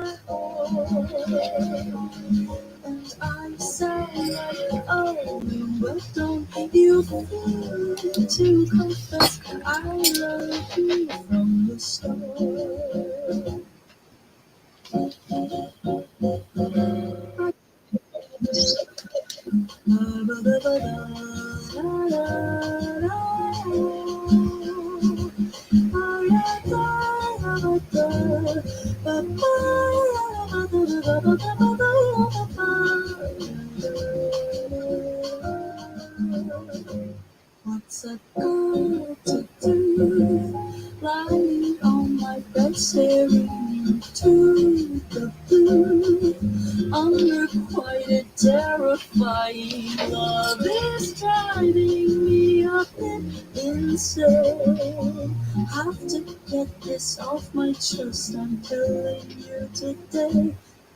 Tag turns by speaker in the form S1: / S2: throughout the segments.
S1: my heart. And I sound like oh, but don't you feel to confess I love you from the start. What's a girl to do? Lying on my bed, staring into the blue. Unrequited, terrifying love is driving me up and insane. Have to get this off my chest. I'm telling you today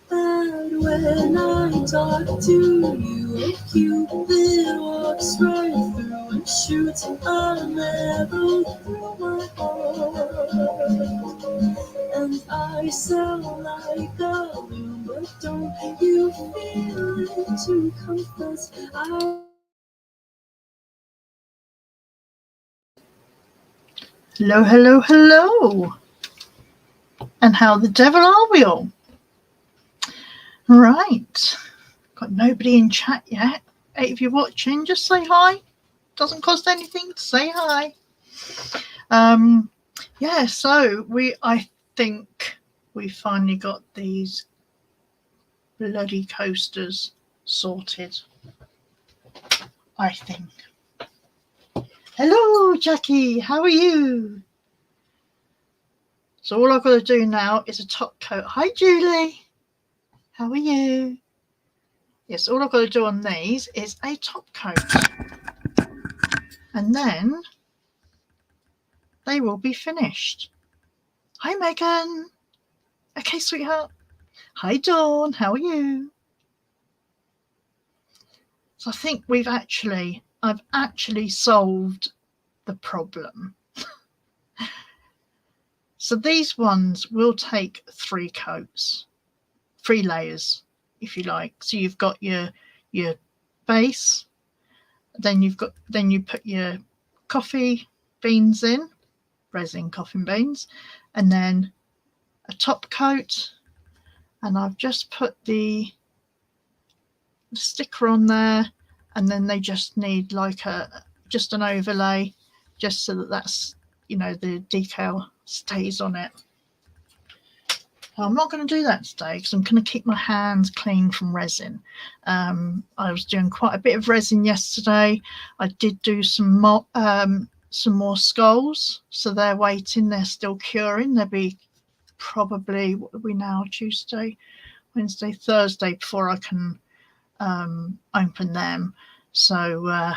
S1: that when I talk to you, a Cupid walks right through and shoots an arrow through my heart. And I sound like a loon, but don't you feel it to confess I.
S2: Hello, hello, hello. And how the devil are we all? Right. Got nobody in chat yet. Hey, if you're watching, just say hi. Doesn't cost anything to say hi. Yeah, so I think we finally got these bloody coasters sorted. I think. Hello, Jackie. How are you? So all I've got to do now is a top coat. Hi, Julie. How are you? Yes, all I've got to do on these is a top coat. And then they will be finished. Hi, Megan. Okay, sweetheart. Hi, Dawn. How are you? So I think I've actually solved the problem. So these ones will take 3 coats, 3 layers, if you like. So you've got your base, then you put your coffee beans in, resin coffee beans, and then a top coat. And I've just put the sticker on there, and then they just need like just an overlay, just so that's, you know, the decal stays on it. I'm not going to do that today because I'm going to keep my hands clean from resin. I was doing quite a bit of resin yesterday. I did do some more skulls, so they're waiting. They're still curing. They'll be probably, what are we now, Tuesday, Wednesday, Thursday before I can open them. So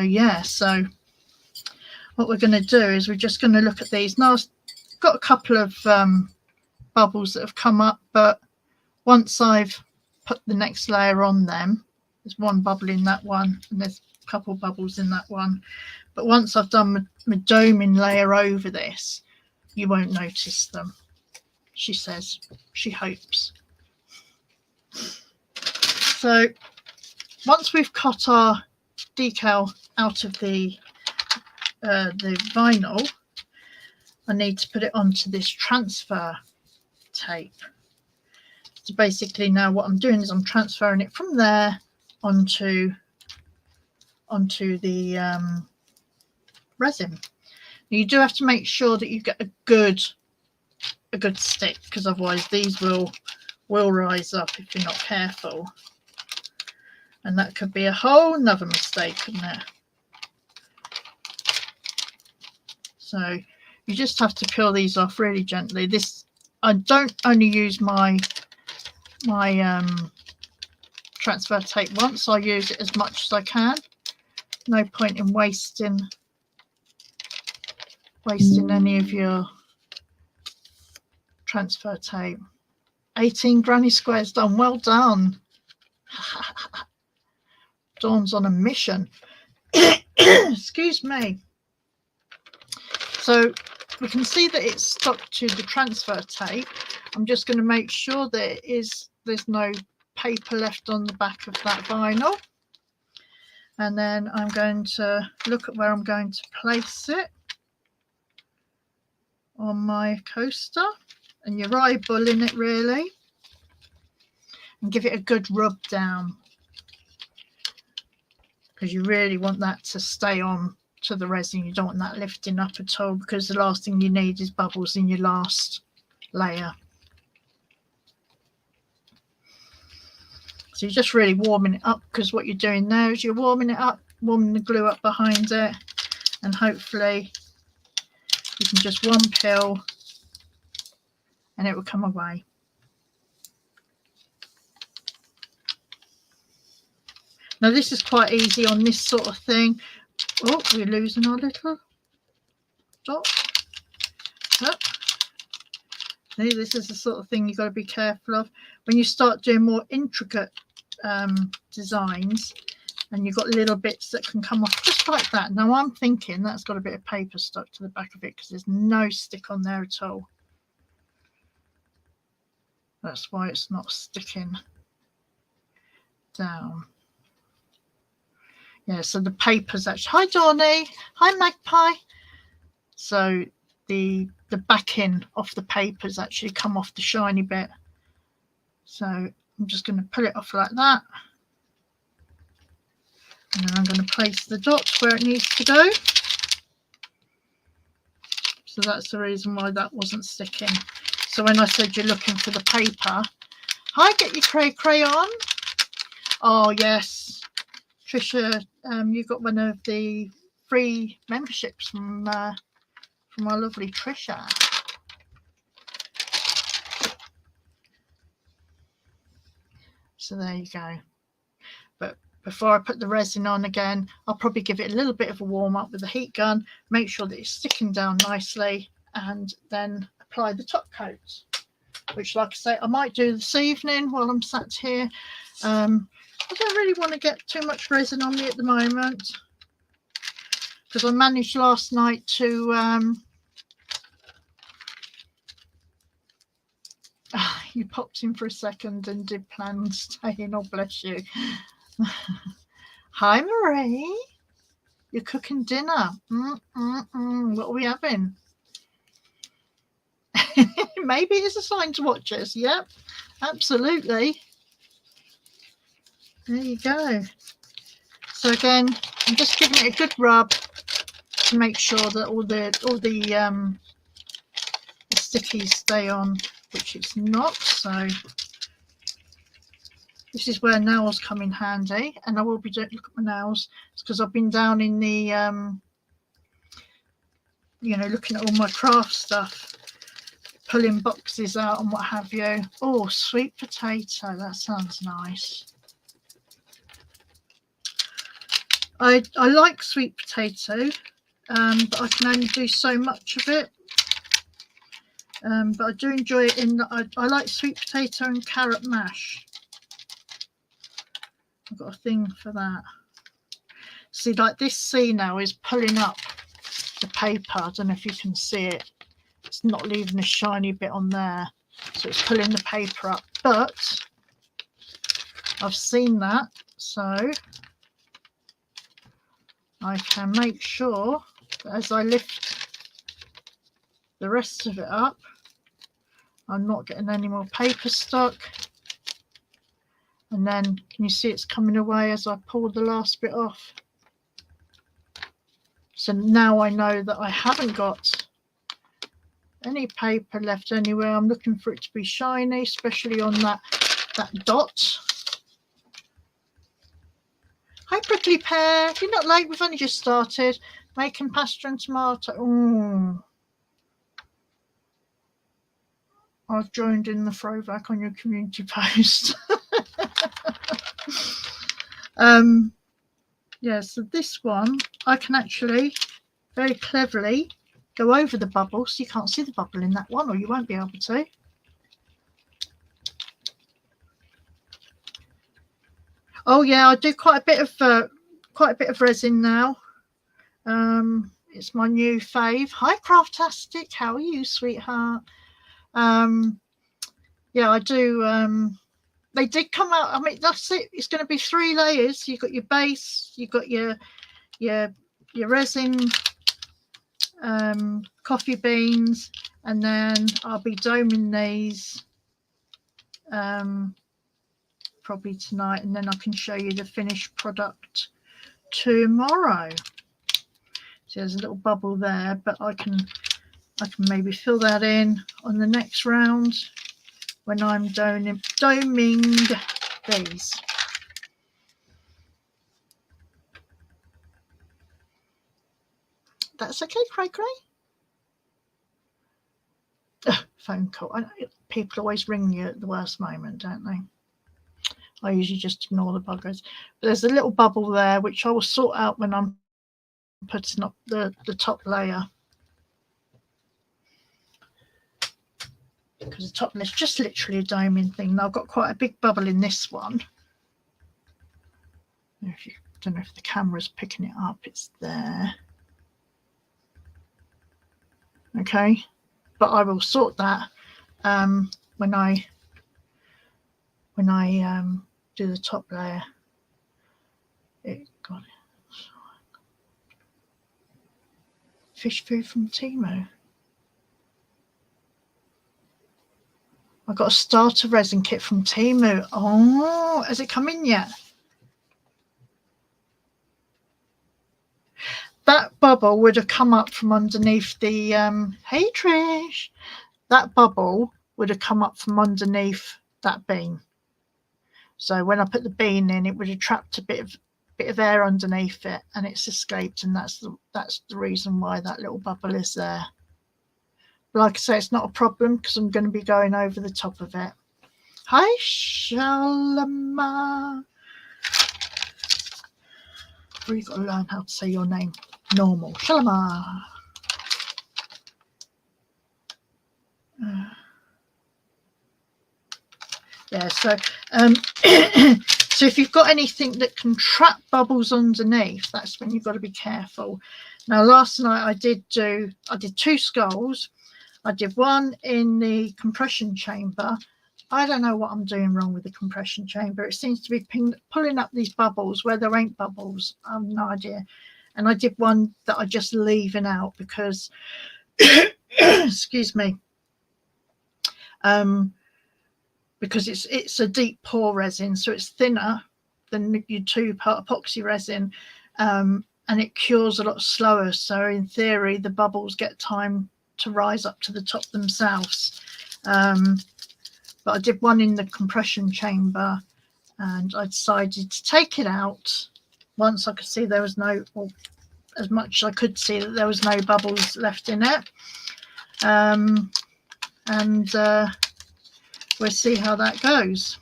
S2: yeah, so what we're going to do is we're just going to look at these. Now I've got a couple of bubbles that have come up, but once I've put the next layer on them, there's one bubble in that one and there's a couple of bubbles in that one, but once I've done my doming layer over this, you won't notice them, she says. She hopes. So once we've cut our decal out of the vinyl, I need to put it onto this transfer tape. So basically now what I'm doing is I'm transferring it from there onto the resin. Now you do have to make sure that you get a good stick, because otherwise these will rise up if you're not careful, and that could be a whole nother mistake, couldn't it? So you just have to peel these off really gently. This, I don't only use my transfer tape once. I use it as much as I can. No point in wasting any of your transfer tape. 18 granny squares done. Well done. Dawn's on a mission. Excuse me. So we can see that it's stuck to the transfer tape. I'm just going to make sure that there's no paper left on the back of that vinyl. And then I'm going to look at where I'm going to place it on my coaster. And you're eyeballing it really. And give it a good rub down, because you really want that to stay on to the resin. You don't want that lifting up at all, because the last thing you need is bubbles in your last layer. So you're just really warming it up, because what you're doing now is you're warming it up, warming the glue up behind it, and hopefully you can just one pill and it will come away. Now this is quite easy on this sort of thing. Oh, we're losing our little dot. Oh. See, this is the sort of thing you've got to be careful of when you start doing more intricate designs, and you've got little bits that can come off just like that. Now I'm thinking that's got a bit of paper stuck to the back of it, because there's no stick on there at all. That's why it's not sticking down. Yeah, so the paper's actually, hi Dawny, hi Magpie. So the backing of the paper's actually come off the shiny bit. So I'm just going to pull it off like that. And then I'm going to place the dot where it needs to go. So that's the reason why that wasn't sticking. So when I said you're looking for the paper, hi, get your crayon. Oh yes, Trisha, you got one of the free memberships from our lovely Trisha. So there you go. But before I put the resin on again, I'll probably give it a little bit of a warm up with the heat gun, make sure that it's sticking down nicely, and then apply the top coat, which, like I say, I might do this evening while I'm sat here. I don't really want to get too much resin on me at the moment, because I managed last night to you popped in for a second and did plan on staying. Oh bless you. Hi Marie, you're cooking dinner. What are we having? Maybe it's a sign to watch us. Yep, absolutely. There you go. So again, I'm just giving it a good rub to make sure that all the stickies stay on, which it's not. So this is where nails come in handy, and I will be doing, look at my nails. It's because I've been down in the you know, looking at all my craft stuff, pulling boxes out and what have you. Oh, sweet potato, that sounds nice. I like sweet potato, but I can only do so much of it. But I do enjoy it in that I like sweet potato and carrot mash. I've got a thing for that. See, like this C now is pulling up the paper. I don't know if you can see it. It's not leaving a shiny bit on there. So it's pulling the paper up. But I've seen that. So I can make sure that as I lift the rest of it up, I'm not getting any more paper stuck. And then can you see it's coming away as I pull the last bit off? So now I know that I haven't got any paper left anywhere. I'm looking for it to be shiny, especially on that dot. Hi Prickly Pear, you're not late, we've only just started making pasta and tomato. Ooh. I've joined in the throwback on your community post. Yeah, so this one I can actually very cleverly go over the bubble, so you can't see the bubble in that one, or you won't be able to. Oh yeah, I do quite a bit of resin now. It's my new fave. Hi, Craftastic. How are you, sweetheart? Yeah, I do. They did come out. I mean, that's it. It's going to be 3 layers. You've got your base. You've got your resin, coffee beans, and then I'll be doming these probably tonight, and then I can show you the finished product tomorrow. So there's a little bubble there, but I can maybe fill that in on the next round when I'm doming these. That's okay, Cray. Phone call. People always ring you at the worst moment, don't they? I usually just ignore the buggers. But there's a little bubble there, which I will sort out when I'm putting up the top layer. Because the top layer is just literally a doming thing. Now I've got quite a big bubble in this one. Don't know if the camera's picking it up. It's there. Okay, but I will sort that when I do the top layer. Got it. Fish food from Timo. I got a starter resin kit from Timo. Oh, has it come in yet? That bubble would have come up from underneath the hey Trish, that bubble would have come up from underneath that bean. So when I put the bean in, it would have trapped a bit of air underneath it, and it's escaped, and that's the reason why that little bubble is there. But like I say, it's not a problem because I'm going to be going over the top of it. Hi Shalama. You've got to learn how to say your name normal. Shalama. Yeah, so so if you've got anything that can trap bubbles underneath, that's when you've got to be careful. Now last night I did 2 skulls. I did one in the compression chamber. I don't know what I'm doing wrong with the compression chamber. It seems to be pulling up these bubbles where there ain't bubbles. I have no idea. And I did one that I just leaving out because excuse me, because it's a deep pore resin, so it's thinner than your 2-part epoxy resin, and it cures a lot slower. So in theory, the bubbles get time to rise up to the top themselves. But I did one in the compression chamber, and I decided to take it out once I could see there was no, or as much as I could see that there was no bubbles left in it. We'll see how that goes.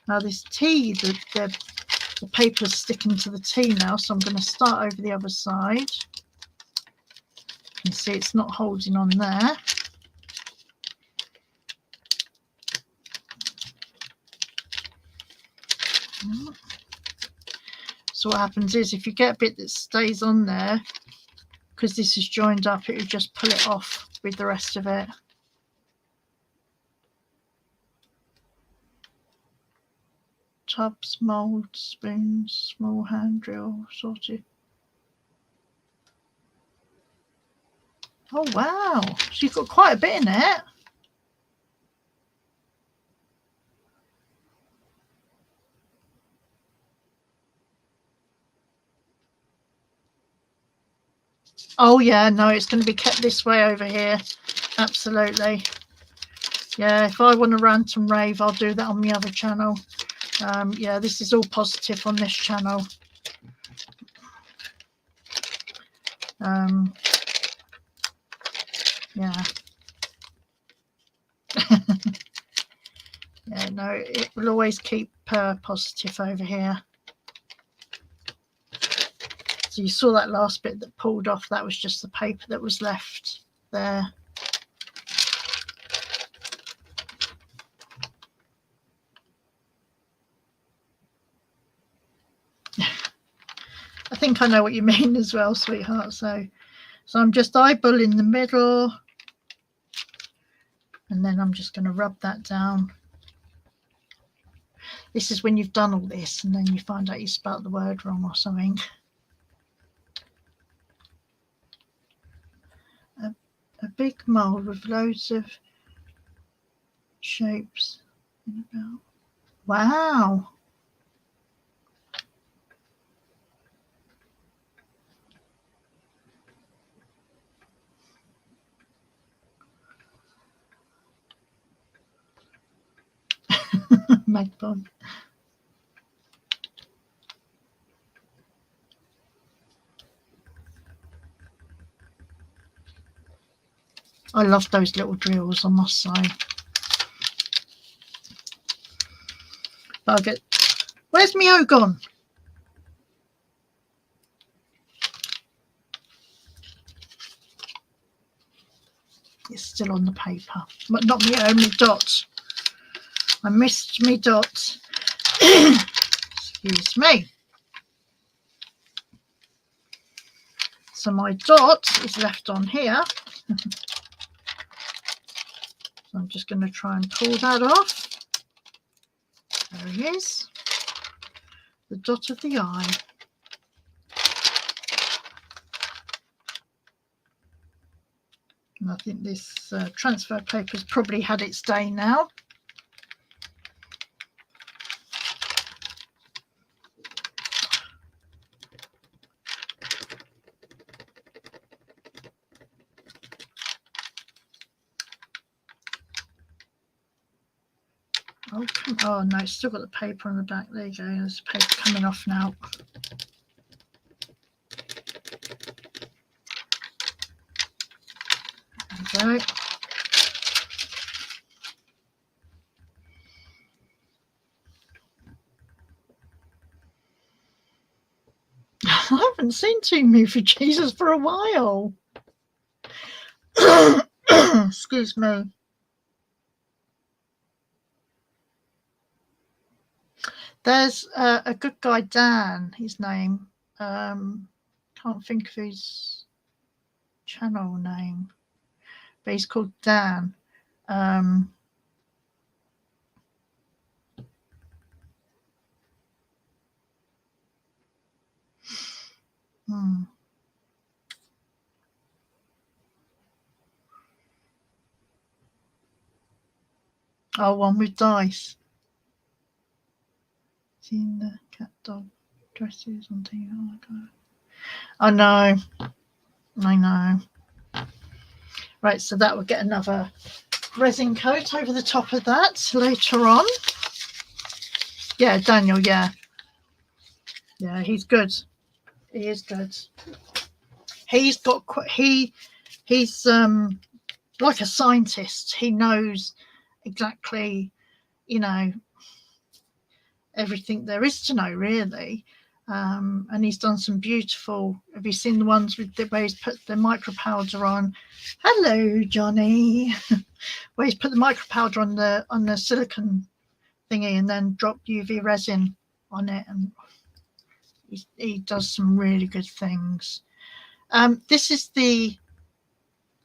S2: Now this tea, the paper's sticking to the tea now, so I'm going to start over the other side. You can see it's not holding on there. So what happens is if you get a bit that stays on there, because this is joined up, it will just pull it off with the rest of it. Tubs, mould, spoons, small hand drill, sorted. Oh wow, so you've got quite a bit in it. Oh yeah, no, it's going to be kept this way over here. Absolutely. Yeah, if I want to rant and rave, I'll do that on the other channel. Yeah, this is all positive on this channel. Yeah. Yeah, no, it will always keep positive over here. So you saw that last bit that pulled off, that was just the paper that was left there. think I know what you mean as well, sweetheart. So I'm just eyeballing the middle, and then I'm just going to rub that down. This is when you've done all this and then you find out you spelt the word wrong or something. A big mould with loads of shapes. Wow. Magpie. I love those little drills, I must say. But I'll get... Where's my O gone? It's still on the paper. But not me, only dot. I missed me dot. Excuse me. So my dot is left on here. So I'm just going to try and pull that off. There he is. The dot of the eye. And I think this transfer paper's probably had its day now. Oh no, it's still got the paper on the back. There you go. There's the paper coming off now. There we go. I haven't seen two movie Jesus for a while. Excuse me. There's a good guy, Dan, his name. Can't think of his channel name, but he's called Dan. Oh, one with dice. Seen the cat dog dresses on TV. Oh my god. I know. Right, so that will get another resin coat over the top of that later on. Yeah, Daniel, yeah, he's good. He is good. He's got he's like a scientist. He knows exactly, everything there is to know, really. And he's done some beautiful. Have you seen the ones with where he's put the micro powder on? Hello, Johnny. Where he's put the micro powder on the silicone thingy and then dropped UV resin on it, and he does some really good things. This is the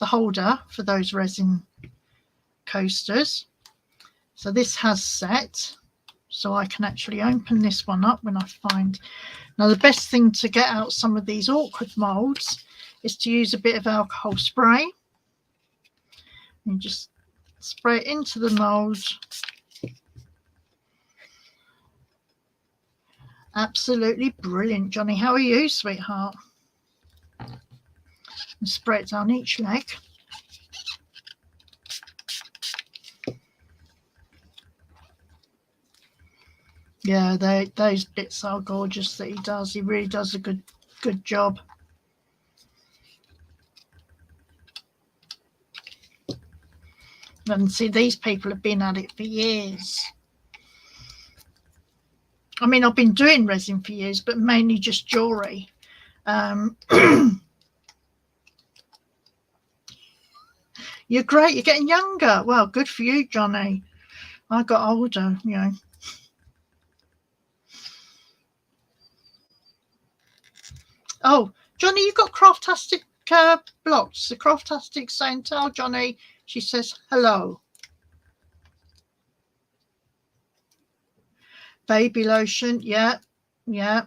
S2: holder for those resin coasters. So this has set, so I can actually open this one up when I find. Now the best thing to get out some of these awkward molds is to use a bit of alcohol spray. And just spray it into the mold. Absolutely brilliant, Johnny. How are you, sweetheart? And spray it down each leg. Yeah, those bits are gorgeous that he does. He really does a good job. And see, these people have been at it for years. I mean, I've been doing resin for years, but mainly just jewellery. You're great. You're getting younger. Well, good for you, Johnny. I got older, you know. Oh, Johnny, you got Craftastic blocks. The Craftastic saying, tell Johnny, she says hello. Baby lotion, yeah, yeah.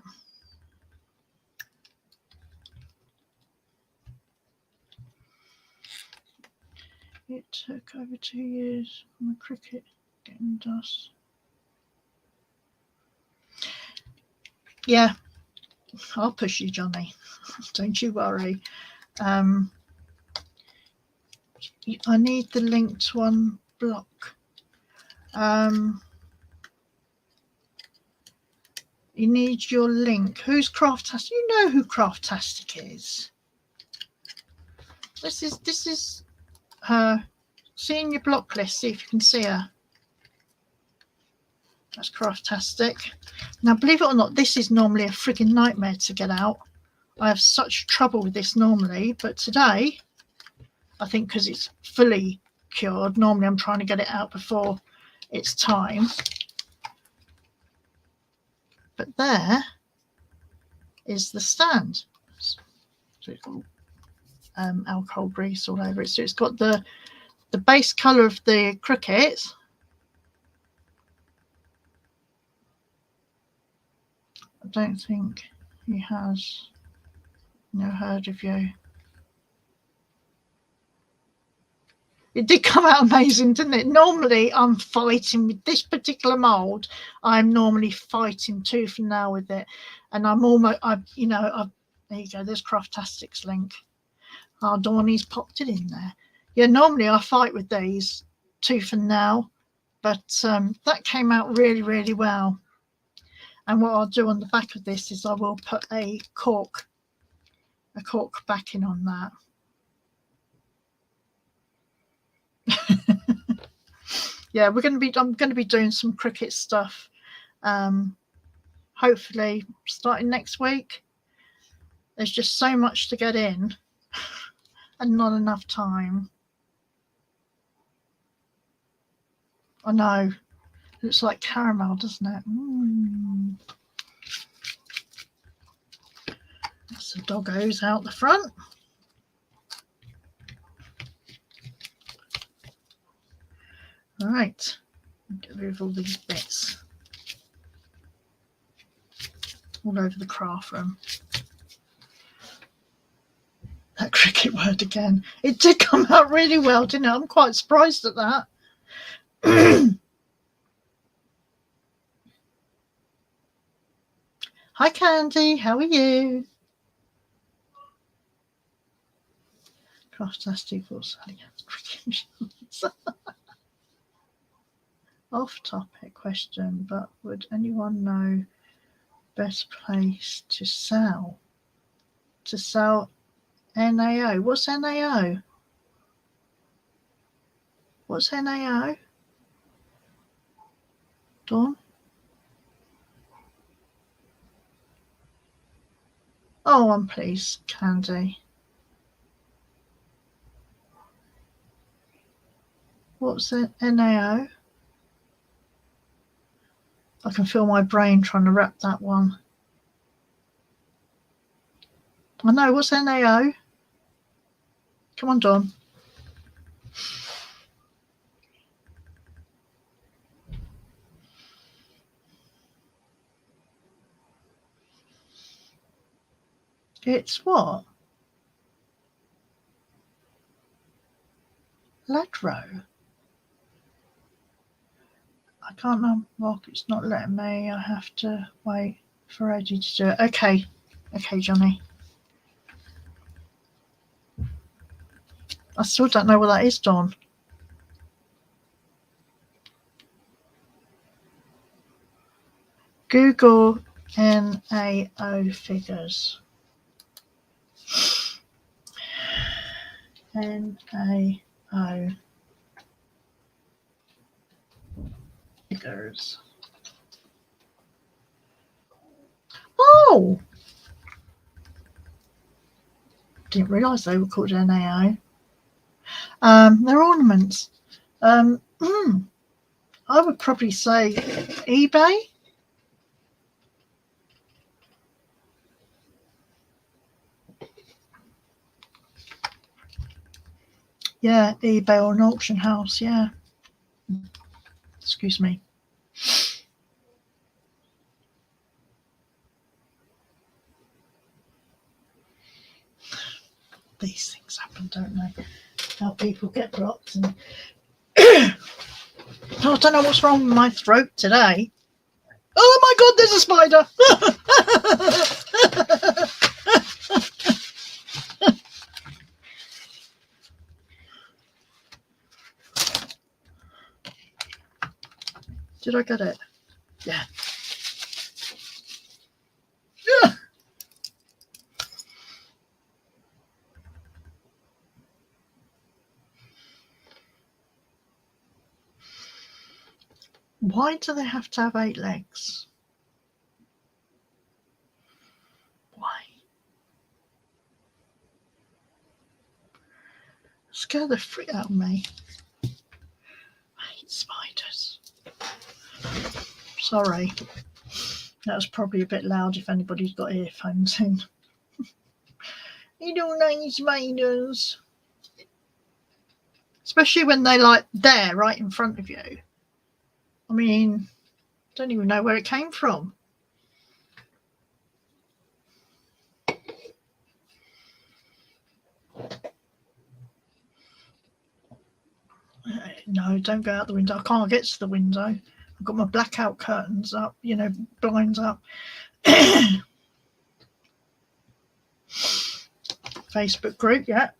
S2: It took over 2 years from a cricket getting dust. Yeah, I'll push you, Johnny. Don't you worry. I need the linked one block. You need your link. Who's Craftastic? You know who Craftastic is. This is her. See in your block list. See if you can see her. That's Craftastic. Now, believe it or not, this is normally a frigging nightmare to get out. I have such trouble with this normally, but today, I think because it's fully cured, normally I'm trying to get it out before it's time. But there is the stand. So it's got alcohol grease all over it. So it's got the base colour of the cricket. I don't think he has no heard of you. It did come out amazing, didn't it? Normally I'm fighting with this particular mould. I'm normally fighting tooth and nail with it. And I'm almost, there you go, there's Craftastic's link. Oh, Dawny's popped it in there. Yeah, normally I fight with these tooth and nail, but that came out really, really well. And what I'll do on the back of this is I will put a cork backing on that. Yeah, I'm going to be doing some cricket stuff. Hopefully starting next week. There's just so much to get in and not enough time. I know. Looks like caramel, doesn't it? That's the doggos out the front. All right. Get rid of all these bits all over the craft room. That cricket word again. It did come out really well, didn't it? I'm quite surprised at that. Hi, Candy. How are you? Craftastic for selling cricket. Off-topic question, but would anyone know best place to sell? To sell NAO. What's NAO? What's NAO? Dawn? Oh, I'm pleased, Candy. What's NAO? I can feel my brain trying to wrap that one. I know, what's NAO? Come on, Dawn. It's what? Ladro. I can't unlock. It's not letting me. I have to wait for Eddie to do it. Okay. Okay, Johnny. I still don't know what that is, Dawn. Google NAO figures. NAO figures. Oh! Didn't realise they were called NAO. They're ornaments. I would probably say eBay. Yeah, eBay or an auction house, yeah. Excuse me. These things happen, don't they? How people get blocked. And oh, I don't know what's wrong with my throat today. Oh my God, there's a spider. Did I get it? Yeah. Why do they have to have 8 legs? Why? Scare the frick out of me. I hate spiders. Sorry. That was probably a bit loud if anybody's got earphones in. You don't like spiders. Especially when they like there right in front of you. I mean, don't even know where it came from. No, don't go out the window. I can't get to the window. I've got my blackout curtains up, blinds up. Facebook group, yeah.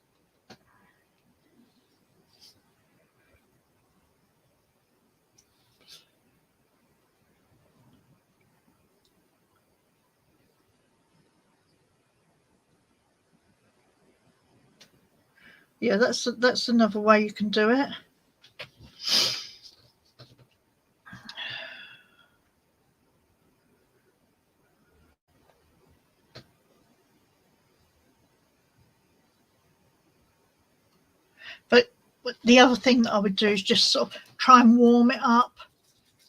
S2: Yeah, that's another way you can do it. But the other thing that I would do is just sort of try and warm it up.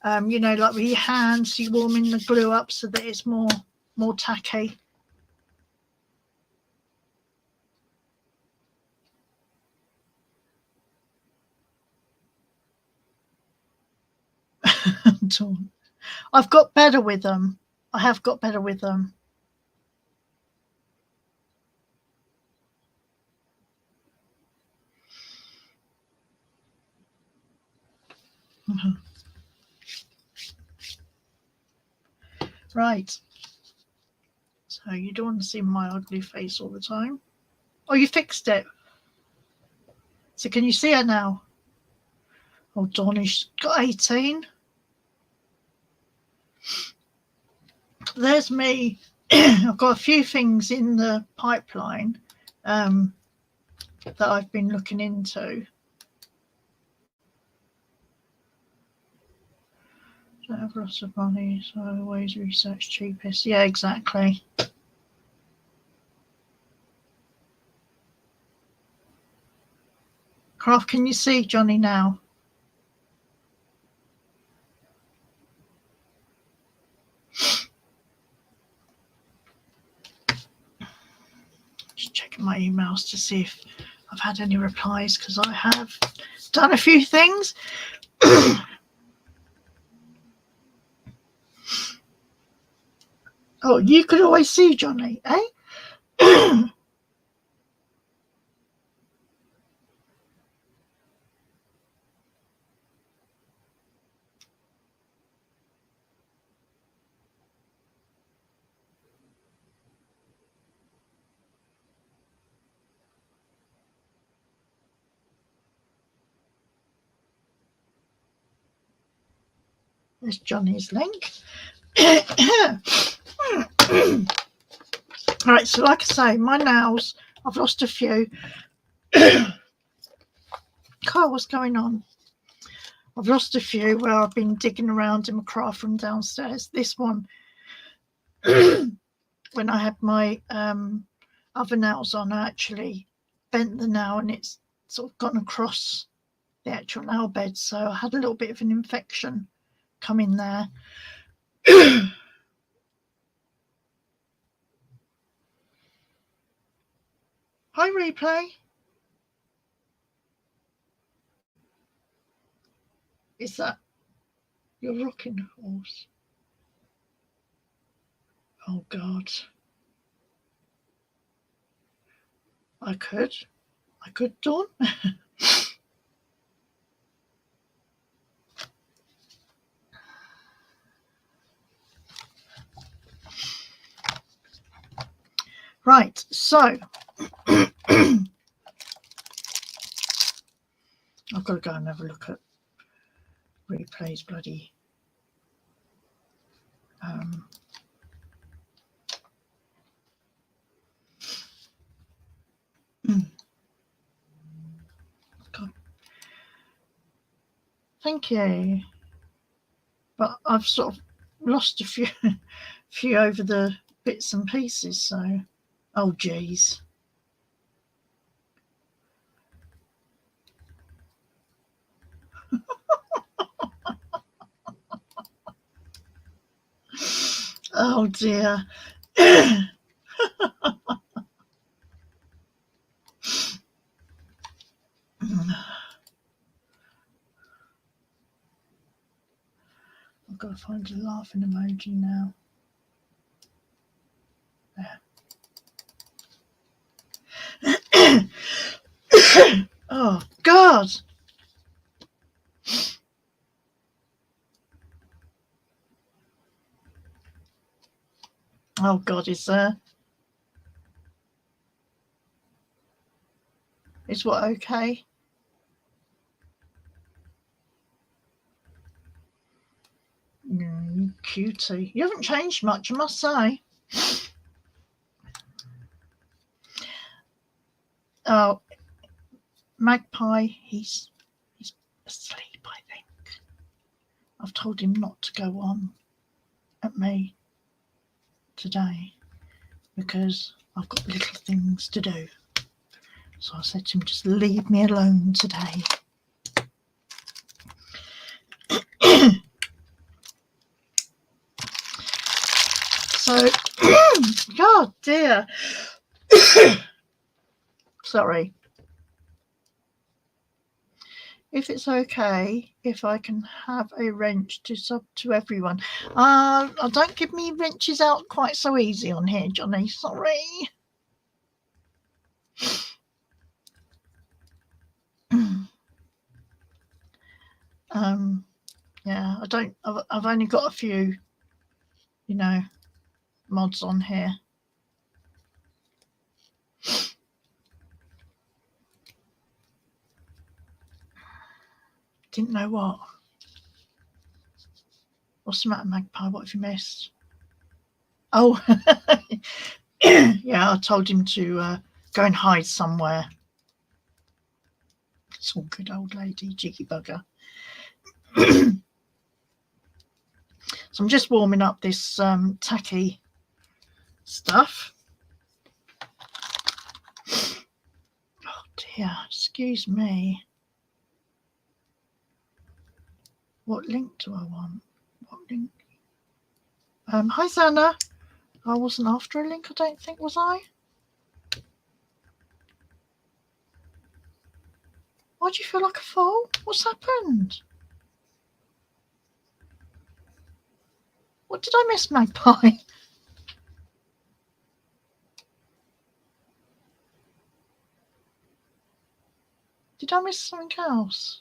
S2: Like with your hands, you're warming the glue up so that it's more tacky. I've got better with them. I have got better with them. Right. So you don't want to see my ugly face all the time. Oh, you fixed it. So can you see it now? Oh, Donnie's got 18. There's me. I've got a few things in the pipeline that I've been looking into. Don't have lots of money, so I always research cheapest. Yeah, exactly. Craft, can you see Johnny now? Just checking my emails to see if I've had any replies, because I have done a few things. Oh, you could always see Johnny, eh? There's Johnny's link. All right, so like I say, my nails, I've lost a few. Carl, what's going on? I've lost a few where I've been digging around in my craft room downstairs. This one, when I had my other nails on, I actually bent the nail and it's sort of gone across the actual nail bed. So I had a little bit of an infection come in there. Hi, Replay. Is that your rocking horse? Oh God. I could, Dawn. Right, so I've got to go and have a look at replays, bloody. God. Thank you. But I've sort of lost a few over the bits and pieces, so oh geez. Oh dear. I've got to find a laughing emoji now. There. Oh God. Oh God, is what okay? You cutie. You haven't changed much, I must say. Oh, Magpie, he's asleep, I think. I've told him not to go on at me today because I've got little things to do. So I said to him, just leave me alone today. So, God dear. Sorry. If it's okay, if I can have a wrench to sub to everyone. Don't give me wrenches out quite so easy on here, Johnny. Sorry. Yeah, I don't. I've only got a few, mods on here. Didn't know what. What's the matter, Magpie? What have you missed? Oh, yeah, I told him to go and hide somewhere. It's all good, old lady, cheeky bugger. So I'm just warming up this tacky stuff. Oh dear, excuse me. What link do I want? What link? Hi, Zana. I wasn't after a link, I don't think, was I? Why do you feel like a fool? What's happened? What did I miss, Magpie? Did I miss something else?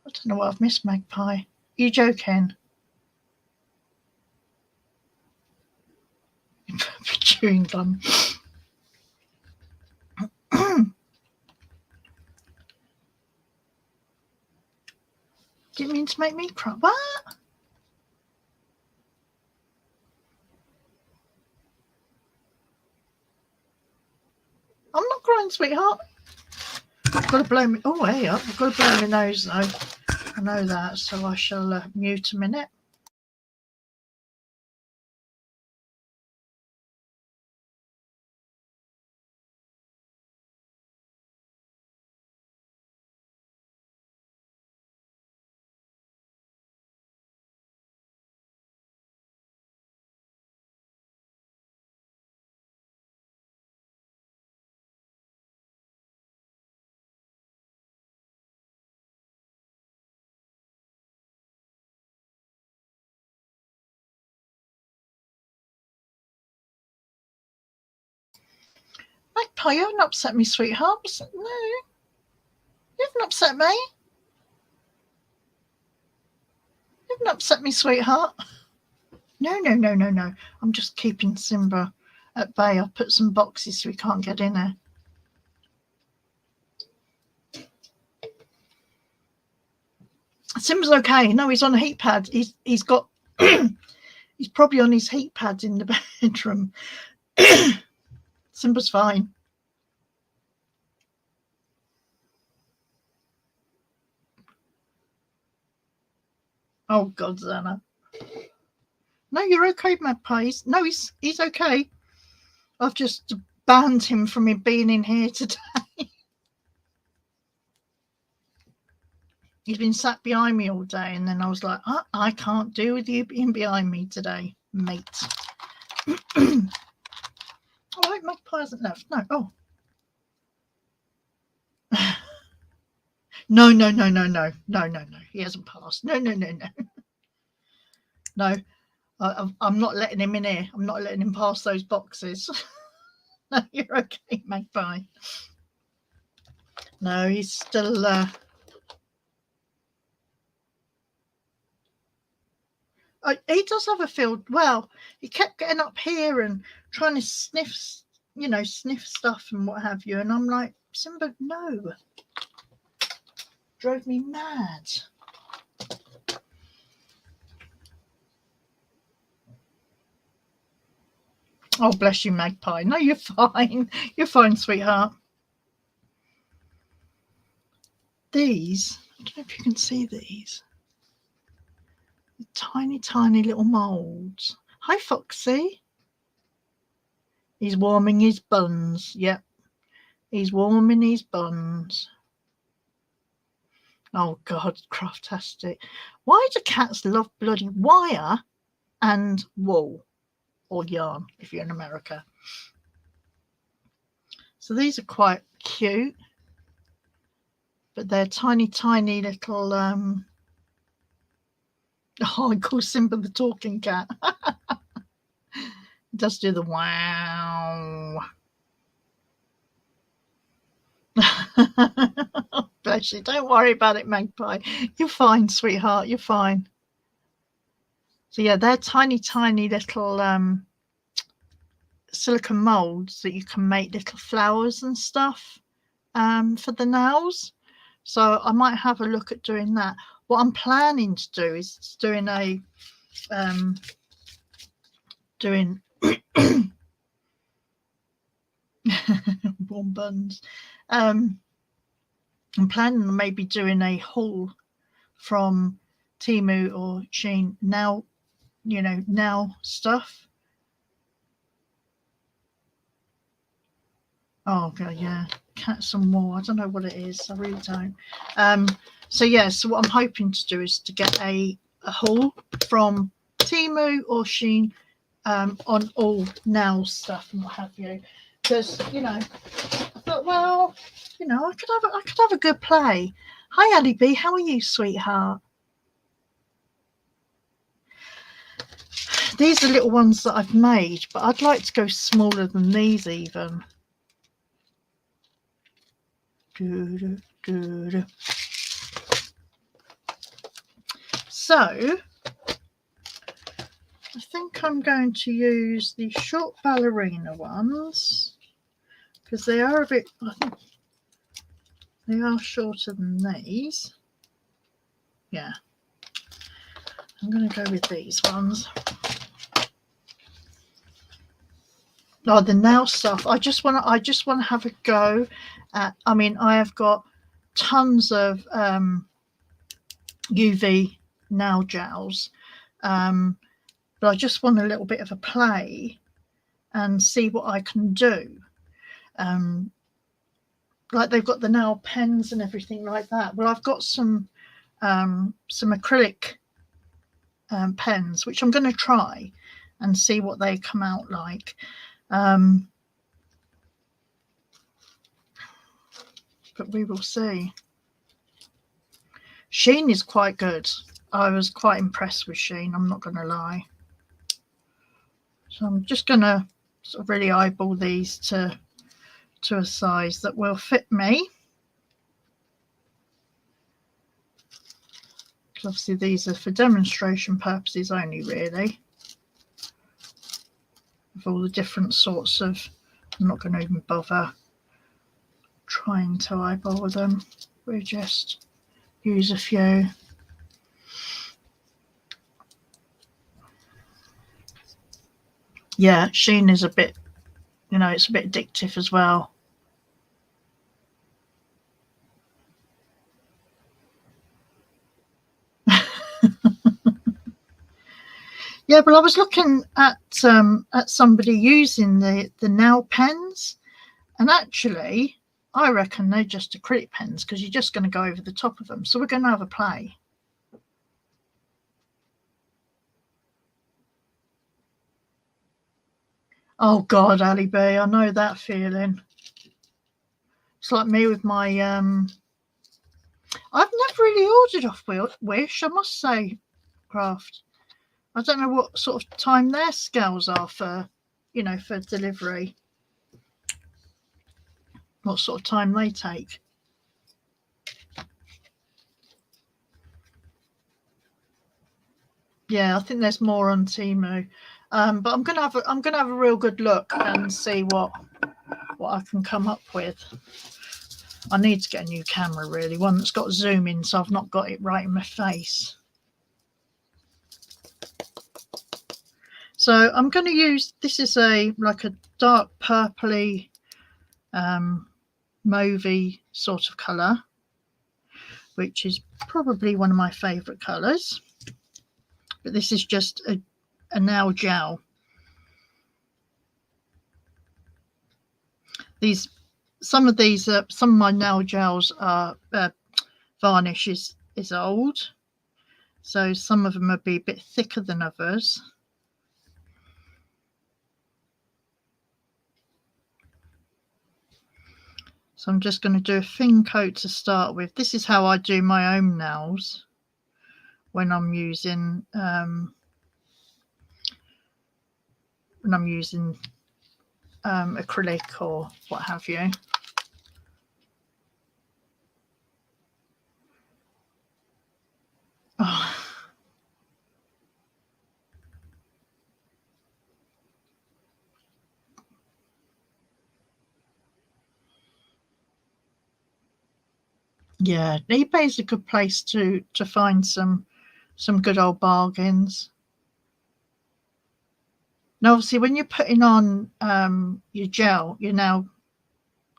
S2: I don't know what I've missed, Magpie. Are you joking? Chewing gum. Didn't mean to make me cry. What? I'm not crying, sweetheart. I've got to blow me. Oh, hey up. I've got to blow my nose though. I know that, so I shall mute a minute. Magpie, you haven't upset me, sweetheart. No, you haven't upset me. You haven't upset me, sweetheart. No. I'm just keeping Simba at bay. I've put some boxes so he can't get in there. Simba's okay. No, he's on a heat pad. He's got he's probably on his heat pad in the bedroom. Simba's fine. Oh God, Zana. No, you're okay, Magpie. No, he's okay. I've just banned him from being in here today. He's been sat behind me all day, and then I was like, I can't do with you being behind me today, mate. All right, Magpie hasn't left. No. Oh. No. He hasn't passed. No. No, I'm not letting him in here. I'm not letting him pass those boxes. No, you're okay, Magpie. No, he's still he does have a field. Well, he kept getting up here and trying to sniff stuff and what have you. And I'm like, Simba, no. Drove me mad. Oh, bless you, Magpie. No, you're fine. You're fine, sweetheart. These, I don't know if you can see these. Tiny, tiny little moulds. Hi, Foxy. He's warming his buns. Yep. He's warming his buns. Oh, God, craftastic. Why do cats love bloody wire and wool? Or yarn, if you're in America. So these are quite cute. But they're tiny, tiny little... Oh, I call Simba the talking cat. It does do the wow. Bless you. Don't worry about it, Magpie. You're fine, sweetheart. You're fine. So yeah, they're tiny, tiny little silicone molds that you can make little flowers and stuff for the nails. So I might have a look at doing that. What I'm planning to do is doing a warm buns. I'm planning on maybe doing a haul from Temu or Shein now, now stuff. Oh God, yeah, cats and more. I don't know what it is. I really don't. So yeah, so what I'm hoping to do is to get a haul from Temu or Shein on all nail stuff and what have you, because I thought, well, I could have a good play. Hi, Addie B, how are you, sweetheart? These are little ones that I've made, but I'd like to go smaller than these even. So I think I'm going to use the short ballerina ones because they are a bit, I think they are shorter than these. Yeah, I'm going to go with these ones. Oh, the nail stuff. I just want to have a go at. I mean, I have got tons of UV nail gels, but I just want a little bit of a play and see what I can do. Like they've got the nail pens and everything like that. Well, I've got some acrylic pens, which I'm going to try and see what they come out like. But we will see. Shein is quite good. I was quite impressed with Shein, I'm not going to lie. So I'm just going to sort of really eyeball these to to a size that will fit me. Because obviously these are for demonstration purposes only, really. Of all the different sorts of, I'm not going to even bother trying to eyeball them. We'll just use a few. Yeah, sheen is a bit, you know, it's a bit addictive as well. Yeah, but I was looking at somebody using the nail pens, and actually I reckon they're just acrylic pens because you're just going to go over the top of them. So we're going to have a play. Oh God, Ali B, I know that feeling. It's like me with my I've never really ordered off Wish, I must say, Craft. I don't know what sort of time their scales are for, you know, for delivery. What sort of time they take. Yeah, I think there's more on Temu, but I'm gonna have a real good look and see what I can come up with. I need to get a new camera, really, one that's got zoom in, so I've not got it right in my face. So I'm going to use, this is like a dark purpley, mauvey sort of colour, which is probably one of my favourite colours. But this is just a nail gel. Some of my nail gels are varnish is old, so some of them will be a bit thicker than others. So I'm just going to do a thin coat to start with. This is how I do my own nails when I'm using acrylic or what have you. Oh. Yeah, eBay is a good place to find some good old bargains. Now, obviously, when you're putting on your nail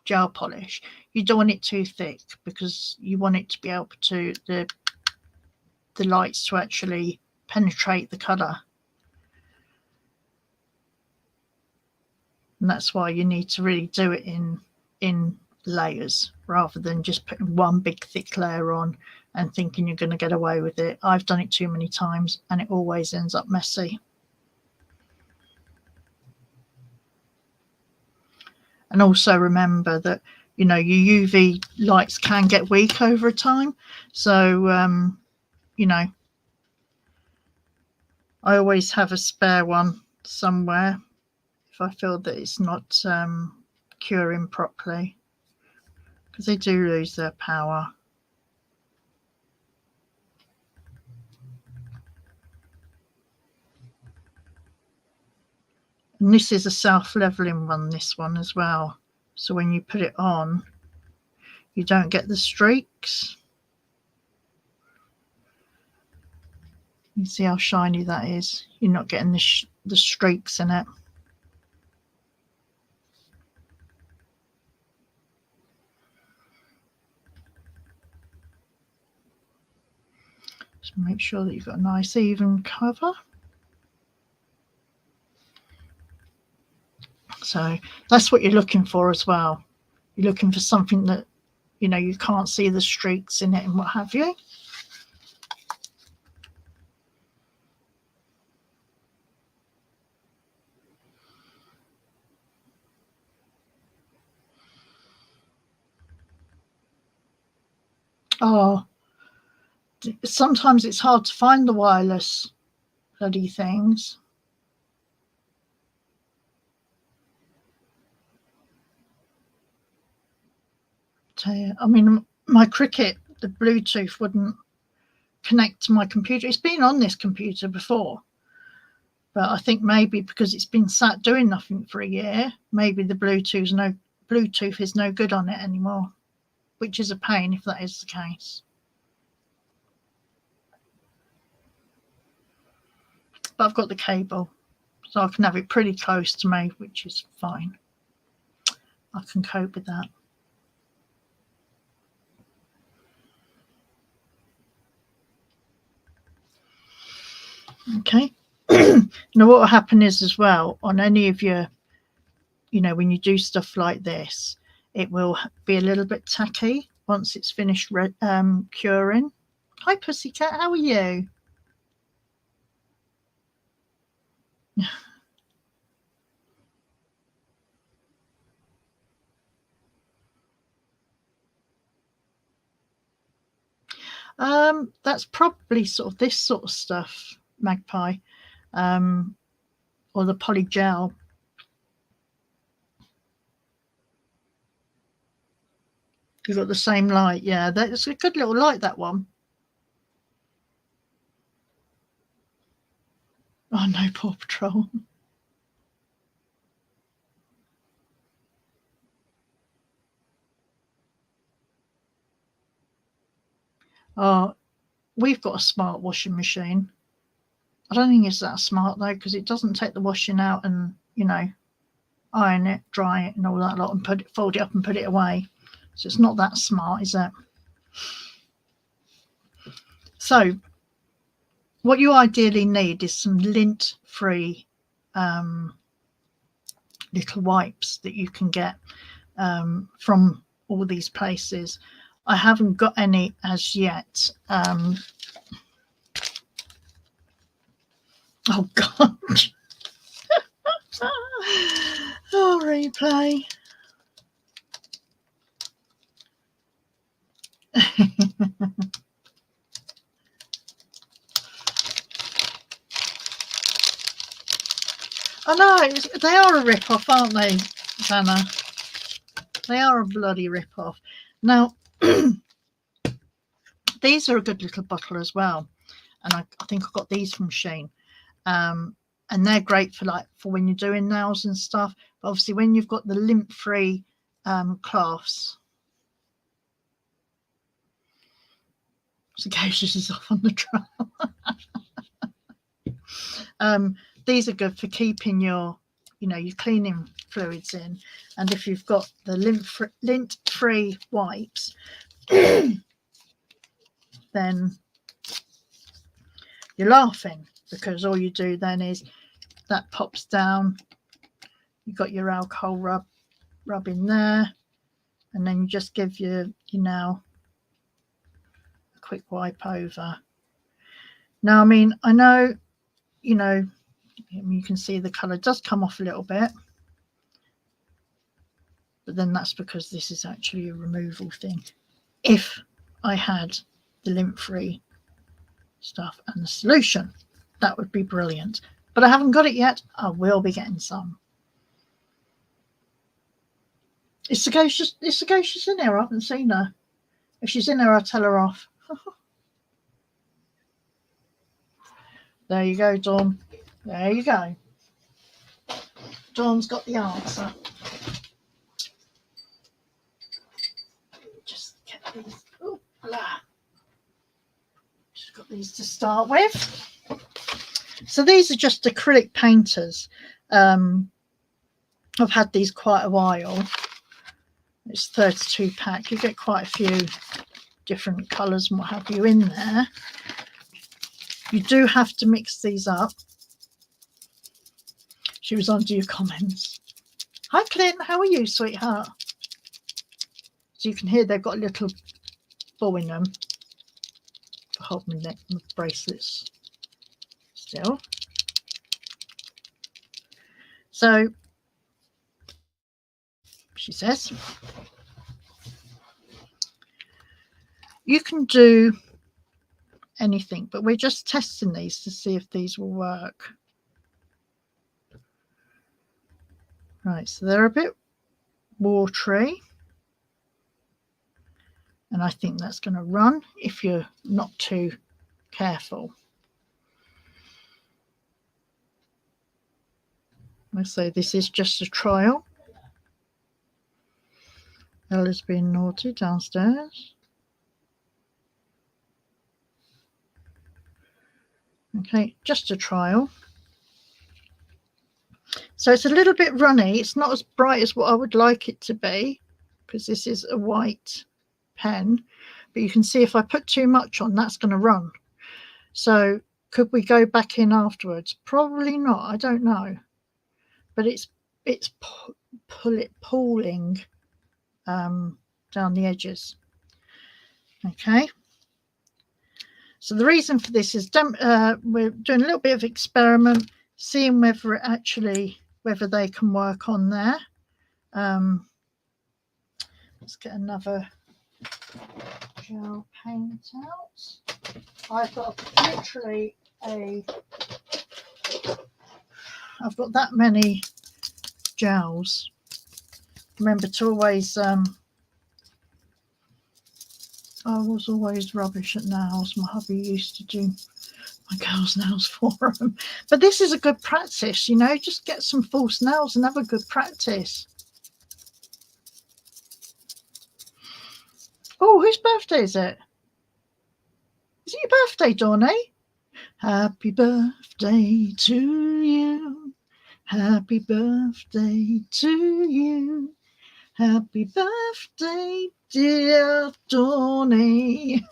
S2: gel polish, you don't want it too thick because you want it to be able to the lights to actually penetrate the colour. And that's why you need to really do it in layers rather than just putting one big thick layer on and thinking you're going to get away with it. I've done it too many times and it always ends up messy. And also remember that, you know, your UV lights can get weak over time. So, you know, I always have a spare one somewhere if I feel that it's not curing properly, because they do lose their power. And this is a self-leveling one, this one as well. So when you put it on, you don't get the streaks. You see how shiny that is? You're not getting the streaks in it. Just make sure that you've got a nice even cover. So that's what you're looking for as well. You're looking for something that, you know, you can't see the streaks in it and what have you. Oh, sometimes it's hard to find the wireless bloody things. dear. I mean, my Cricut, the Bluetooth wouldn't connect to my computer. It's been on this computer before, but I think maybe because it's been sat doing nothing for a year, maybe the Bluetooth is no good on it anymore, which is a pain if that is the case. But I've got the cable, so I can have it pretty close to me, which is fine. I can cope with that. Okay. Now what will happen is as well, on any of your, when you do stuff like this, it will be a little bit tacky once it's finished curing. Hi Pussycat, how are you? That's probably sort of this sort of stuff, Magpie, or the polygel. You've got the same light, yeah. That's a good little light, that one. Oh no, Paw Patrol. Oh, we've got a smart washing machine. I don't think it's that smart though, because it doesn't take the washing out and iron it, dry it, and all that lot, and fold it up and put it away. So it's not that smart, is it? So what you ideally need is some lint-free little wipes that you can get from all these places. I haven't got any as yet. Oh God. Oh, replay. I know, they are a rip-off, aren't they, Vanna? They are a bloody rip-off. Now, these are a good little bottle as well. And I think I got these from Shein. And they're great for when you're doing nails and stuff. But obviously, when you've got the lint-free cloths. Sagacious is off on the trail. These are good for keeping your cleaning fluids in, and if you've got the lint-free wipes, then you're laughing, because all you do then is that pops down, you've got your alcohol rub in there, and then you just give your nail a quick wipe over. Now, I mean, I know, you can see the colour does come off a little bit, but then that's because this is actually a removal thing. If I had the lint-free stuff and the solution, that would be brilliant, but I haven't got it yet. I will be getting some. Is Sagacious in here? I haven't seen her. If she's in there, I'll tell her off. There you go, Dawn. There you go. Dawn's got the answer. Just get these. Oh, blah. Just got these to start with. So these are just acrylic painters. I've had these quite a while. It's 32 pack. You get quite a few different colours and what have you in there. You do have to mix these up. She was onto your comments. Hi Clint, how are you, sweetheart? So you can hear they've got a little ball in them to hold my neck, my bracelets still. So she says you can do anything, but we're just testing these to see if these will work. Right, so they're a bit watery. And I think that's going to run if you're not too careful. I say this is just a trial. Ella's being naughty downstairs. Okay, just a trial. So it's a little bit runny. It's not as bright as what I would like it to be, because this is a white pen. But you can see if I put too much on, that's going to run. So could we go back in afterwards? Probably not. I don't know. But it's pulling down the edges. Okay. So the reason for this is we're doing a little bit of experiment, seeing whether they can work on there. Let's get another gel paint out. I've got literally I've got that many gels. Remember to always I was always rubbish at nails. My hubby used to do my girls' nails for them. But this is a good practice, you know, just get some false nails and have a good practice. Oh, whose birthday is it? Is it your birthday, Donnie? Happy birthday to you. Happy birthday to you. Happy birthday, dear Donnie.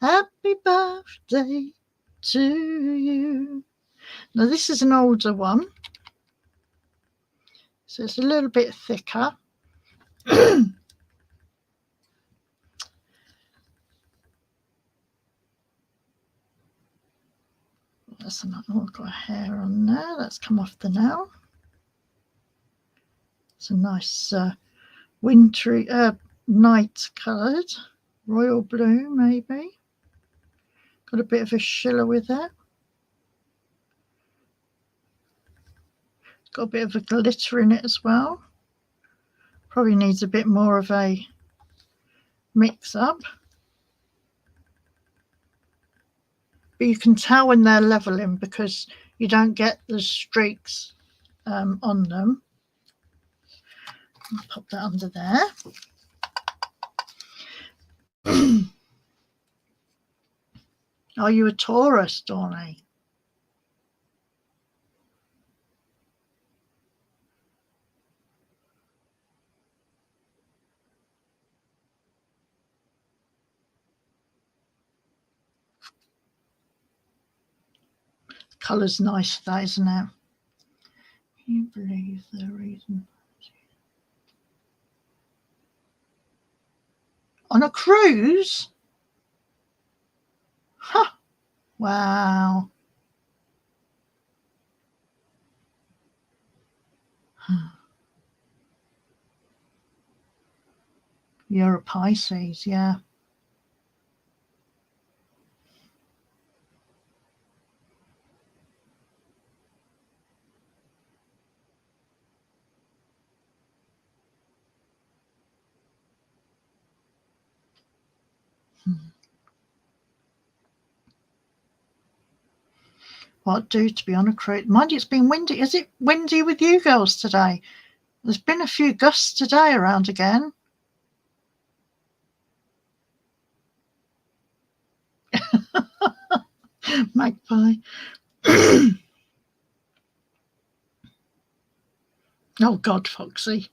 S2: Happy birthday to you. Now this is an older one, so it's a little bit thicker. That's another one. Got a hair on there. That's come off the nail. It's a nice wintry, night coloured royal blue, maybe. Got a bit of a shiller with it. Got a bit of a glitter in it as well. Probably needs a bit more of a mix up. But you can tell when they're leveling because you don't get the streaks on them. I'll pop that under there. Are you a Taurus, Donnie? Colour's nice, that isn't it? Can you believe the reason? On a cruise? Huh. Wow. You're a Pisces, yeah. What do to be on a cruise? Mind you, it's been windy. Is it windy with you girls today? There's been a few gusts today around again. Magpie. Oh God, Foxy.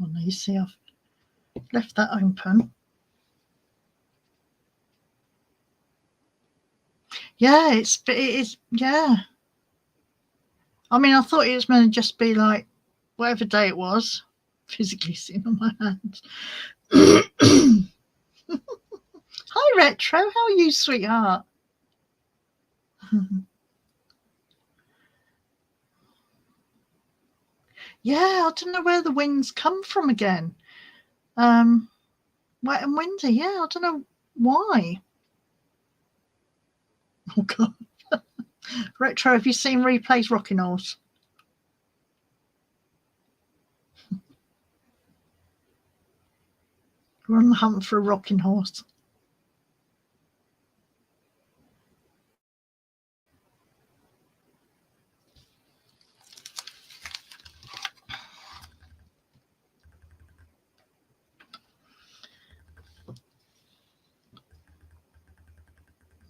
S2: Oh no, you see I've left that open. Yeah, it is, yeah. I mean, I thought it was meant to just be like whatever day it was, physically seen on my hand. Hi, Retro. How are you, sweetheart? Yeah, I don't know where the winds come from again. Wet and windy. Yeah, I don't know why. Oh God. Retro, have you seen Replay's Rocking Horse? We're on the hunt for a rocking horse.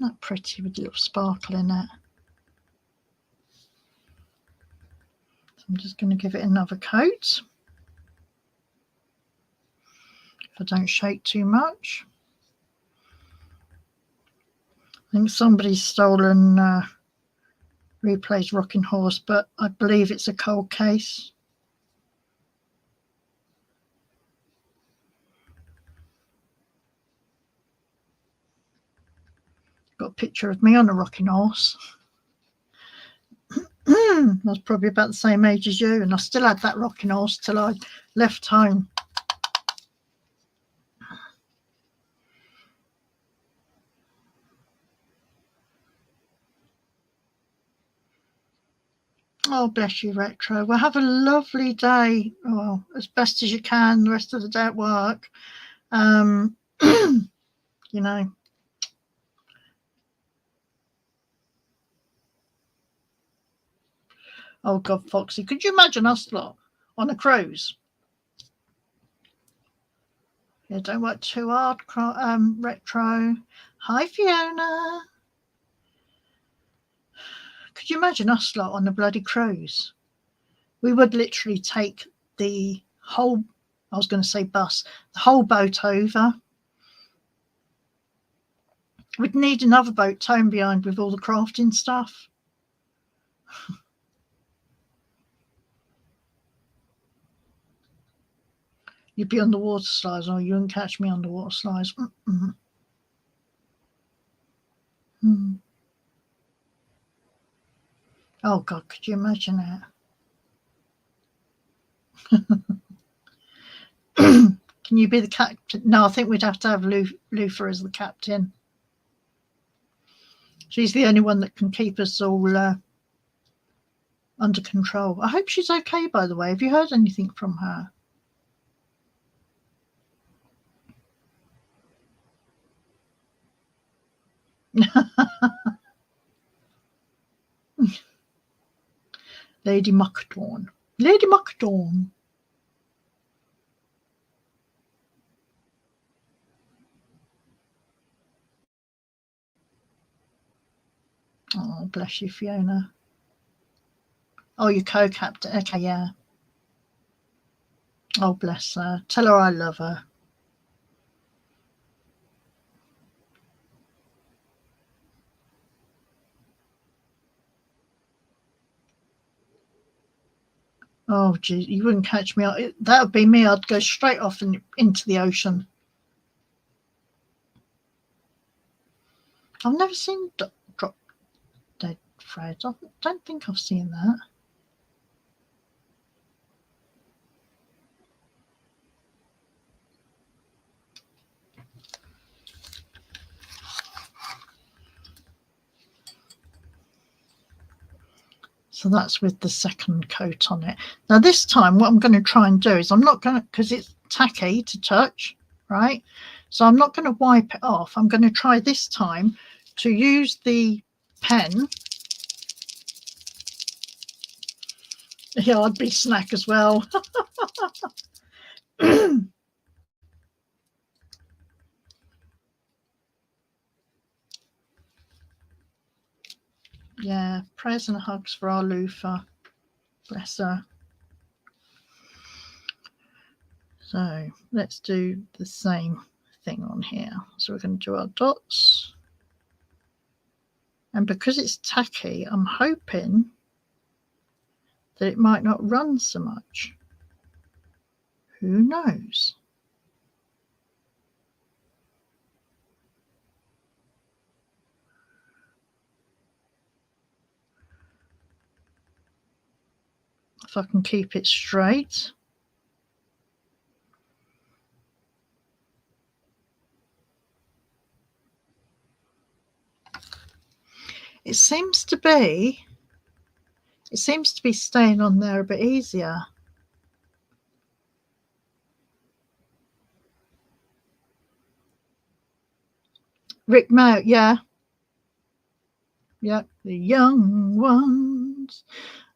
S2: Not pretty with a little sparkle in it. So I'm just going to give it another coat. If I don't shake too much. I think somebody's stolen Replay's Rocking Horse, but I believe it's a cold case. Got a picture of me on a rocking horse. I was probably about the same age as you, and I still had that rocking horse till I left home. Oh, bless you, Retro. Well, have a lovely day. Well, as best as you can the rest of the day at work. You know. Oh, God, Foxy. Could you imagine us lot on a cruise? Yeah, don't work too hard, Retro. Hi, Fiona. Could you imagine us lot on a bloody cruise? We would literally take the whole, I was going to say bus, the whole boat over. We'd need another boat towing behind with all the crafting stuff. You'd be on the water slides, or you wouldn't catch me on the water slides. Oh, God, could you imagine it? Can you be the captain? No, I think we'd have to have Lufa as the captain. She's the only one that can keep us all under control. I hope she's okay, by the way. Have you heard anything from her? Lady Muckdawn. Lady Muckdawn. Oh, bless you, Fiona. Oh, you're co-captain. Okay, yeah. Oh, bless her. Tell her I love her. Oh, gee, you wouldn't catch me. That would be me. I'd go straight off into the ocean. I've never seen Drop Dead Fred. I don't think I've seen that. So that's with the second coat on it. Now this time what I'm going to try and do is I'm not going to, because it's tacky to touch, right? So I'm not going to wipe it off. I'm going to try this time to use the pen. Yeah, I'd be snack as well. Yeah, prayers and hugs for our Lufa. Bless her. So let's do the same thing on here. So we're going to do our dots. And because it's tacky, I'm hoping that it might not run so much. Who knows? If I can keep it straight. it seems to be staying on there a bit easier. Rick Mayo, yeah. Yeah, the young ones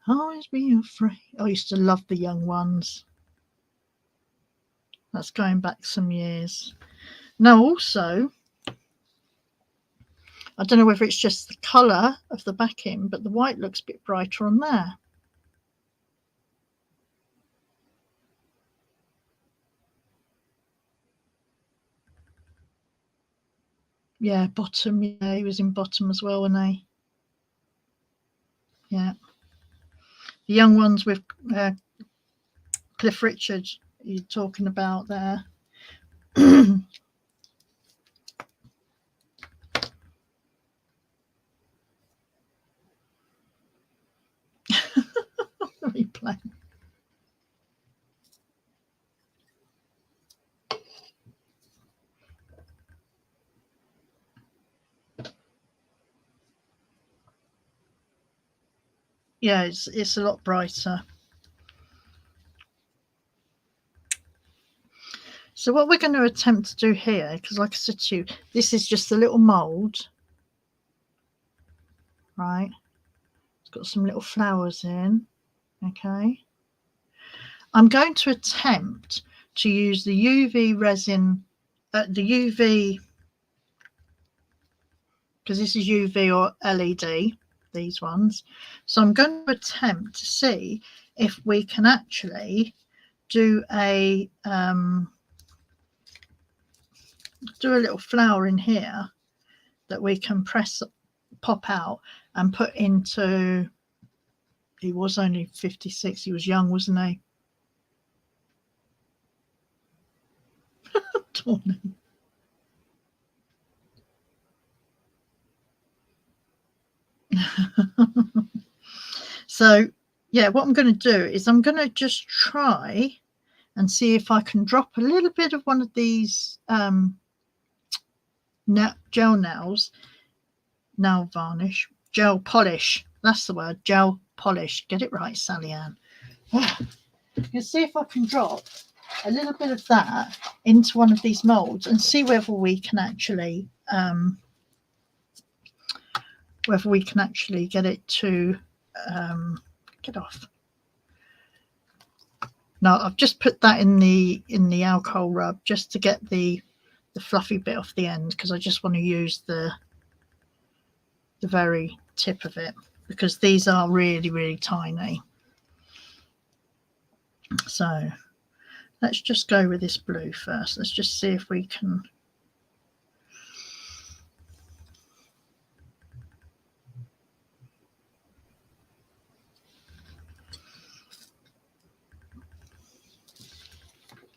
S2: always be afraid. I used to love the young ones. That's going back some years. Now, also, I don't know whether it's just the colour of the backing, but the white looks a bit brighter on there. Yeah, bottom. Yeah, he was in bottom as well, wasn't he? Yeah. The young ones with Cliff Richard, you're talking about there. Replay. Yeah, it's a lot brighter. So what we're going to attempt to do here, because like I said to you, this is just a little mould, right? It's got some little flowers in, okay? I'm going to attempt to use the UV resin, the UV, because this is UV or LED, these ones. So I'm going to attempt to see if we can actually do a little flower in here that we can pop out and put into. He was only 56. He was young, wasn't he? So yeah, what I'm going to do is I'm going to just try and see if I can drop a little bit of one of these gel nails, nail varnish, gel polish. That's the word, gel polish. Get it right, Sally Ann. You see if I can drop a little bit of that into one of these molds and see whether we can actually get it to get off. Now I've just put that in the alcohol rub just to get the fluffy bit off the end, because I just want to use the very tip of it, because these are really, really tiny. So let's just go with this blue first. Let's just see if we can.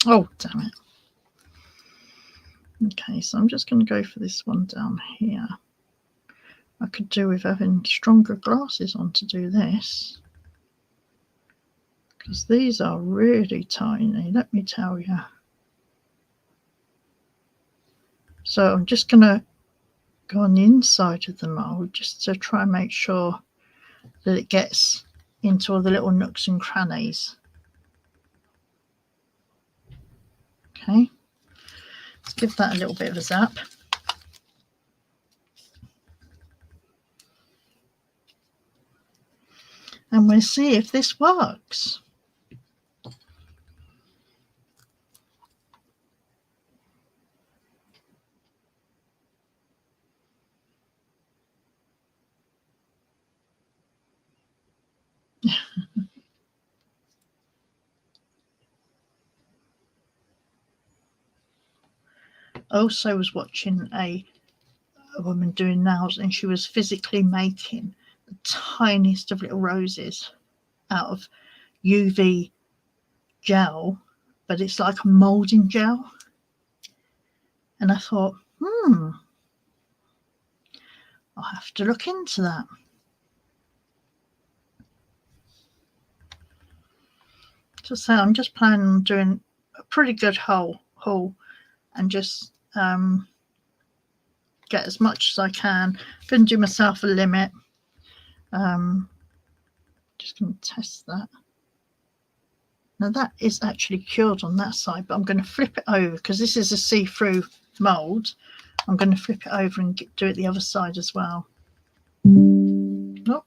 S2: Oh, damn it. Okay, so I'm just going to go for this one down here. I could do with having stronger glasses on to do this, because these are really tiny, let me tell you. So I'm just going to go on the inside of the mold just to try and make sure that it gets into all the little nooks and crannies. Okay, let's give that a little bit of a zap. And we'll see if this works. I also was watching a woman doing nails, and she was physically making the tiniest of little roses out of UV gel, but it's like a molding gel. And I thought, I'll have to look into that. To say, I'm just planning on doing a pretty good haul and just get as much as I can. I'm going to do myself a limit. Just going to test that. Now that is actually cured on that side, but I'm going to flip it over because this is a see-through mould. I'm going to flip it over and do it the other side as well. Oh.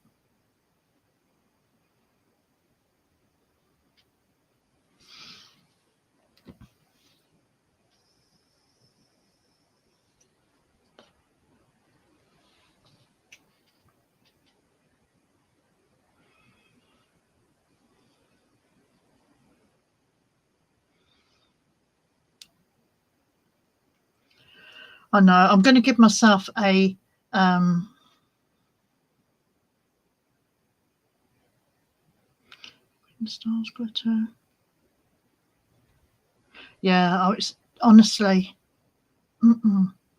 S2: I know, I'm going to give myself a stars glitter. Yeah, it's honestly,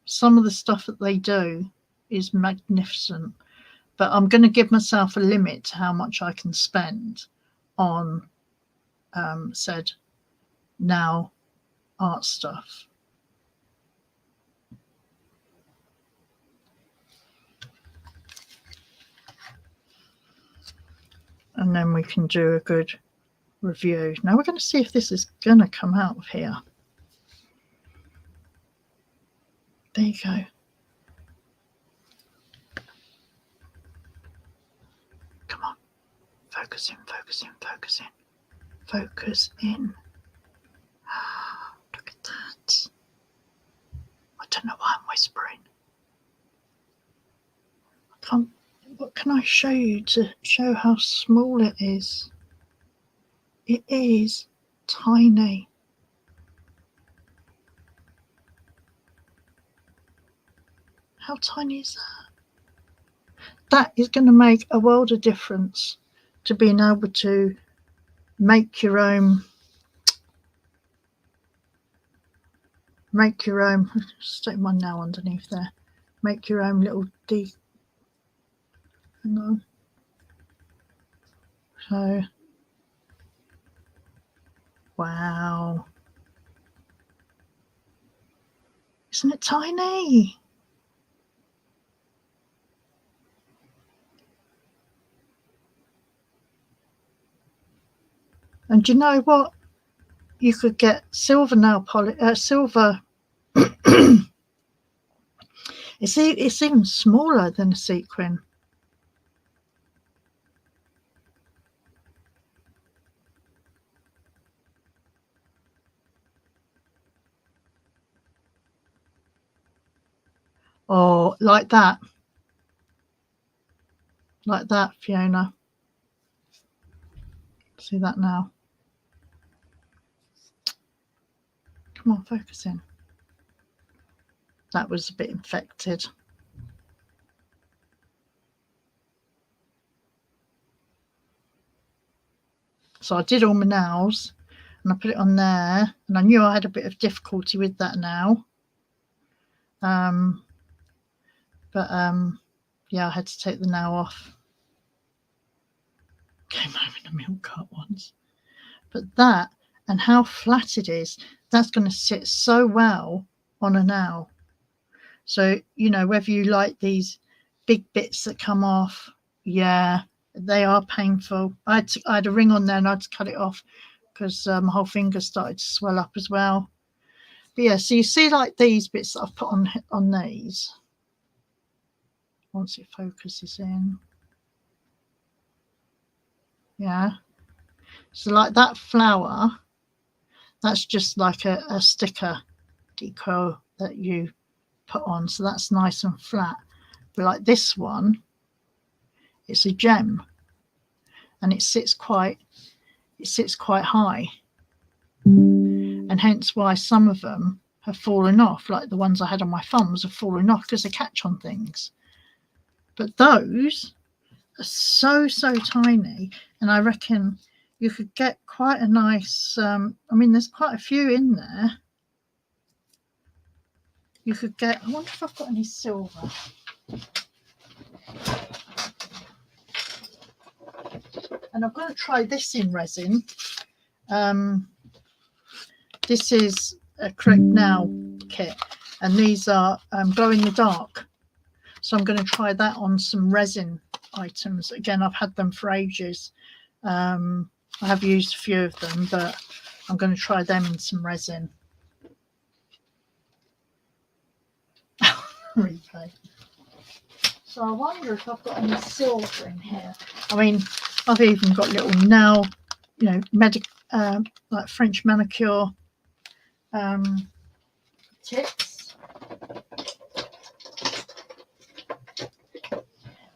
S2: some of the stuff that they do is magnificent, but I'm going to give myself a limit to how much I can spend on said now art stuff. And then we can do a good review. Now we're going to see if this is going to come out of here. There you go. Come on. Focus in, focus in, focus in. Focus in. Look at that. I don't know why I'm whispering. I can't. What can I show you to show how small it is? It is tiny. How tiny is that? That is going to make a world of difference to being able to make your own. Stick one now underneath there. Make your own little D. Hang on. So, wow. Isn't it tiny? And do you know what? You could get silver nail polish, silver. It's even smaller than a sequin. Or like that. Like that, Fiona. See that now? Come on, focus in. That was a bit infected. So I did all my nails and I put it on there, and I knew I had a bit of difficulty with that now. Yeah, I had to take the nail off. Came home in a milk cart once. But that, and how flat it is, that's going to sit so well on a nail. So, you know, whether you like these big bits that come off, yeah, they are painful. I had a ring on there and I had to cut it off because my whole finger started to swell up as well. But yeah, so you see like these bits that I've put on these. Once it focuses in. Yeah. So like that flower, that's just like a sticker deco that you put on. So that's nice and flat. But like this one, it's a gem and it sits quite high. And hence why some of them have fallen off, like the ones I had on my thumbs have fallen off because they catch on things. But those are so tiny, and I reckon you could get quite a nice, I mean, there's quite a few in there. You could get, I wonder if I've got any silver. And I'm going to try this in resin. This is a Correct Now kit, and these are glow in the dark. So I'm going to try that on some resin items. Again, I've had them for ages. I have used a few of them, but I'm going to try them in some resin. Replay. So I wonder if I've got any silver in here. I mean, I've even got little nail, you know, like French manicure tips.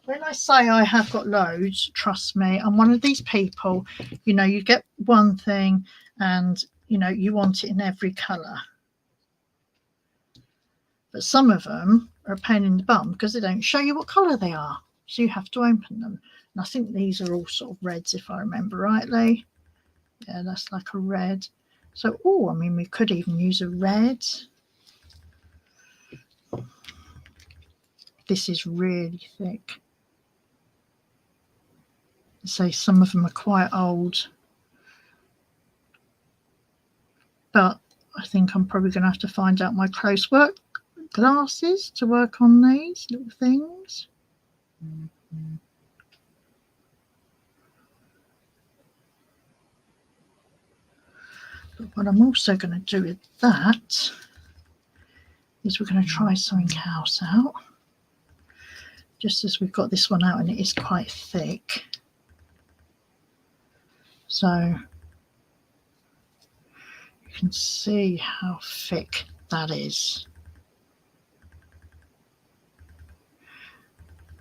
S2: When I say I have got loads, trust me, I'm one of these people, you know, you get one thing and, you know, you want it in every colour. But some of them are a pain in the bum because they don't show you what colour they are. So you have to open them. And I think these are all sort of reds, if I remember rightly. Yeah, that's like a red. So, oh, I mean, we could even use a red. This is really thick. So some of them are quite old. But I think I'm probably going to have to find out my close work glasses to work on these little things. But what I'm also going to do with that is we're going to try something else out. Just as we've got this one out, and it is quite thick. So you can see how thick that is.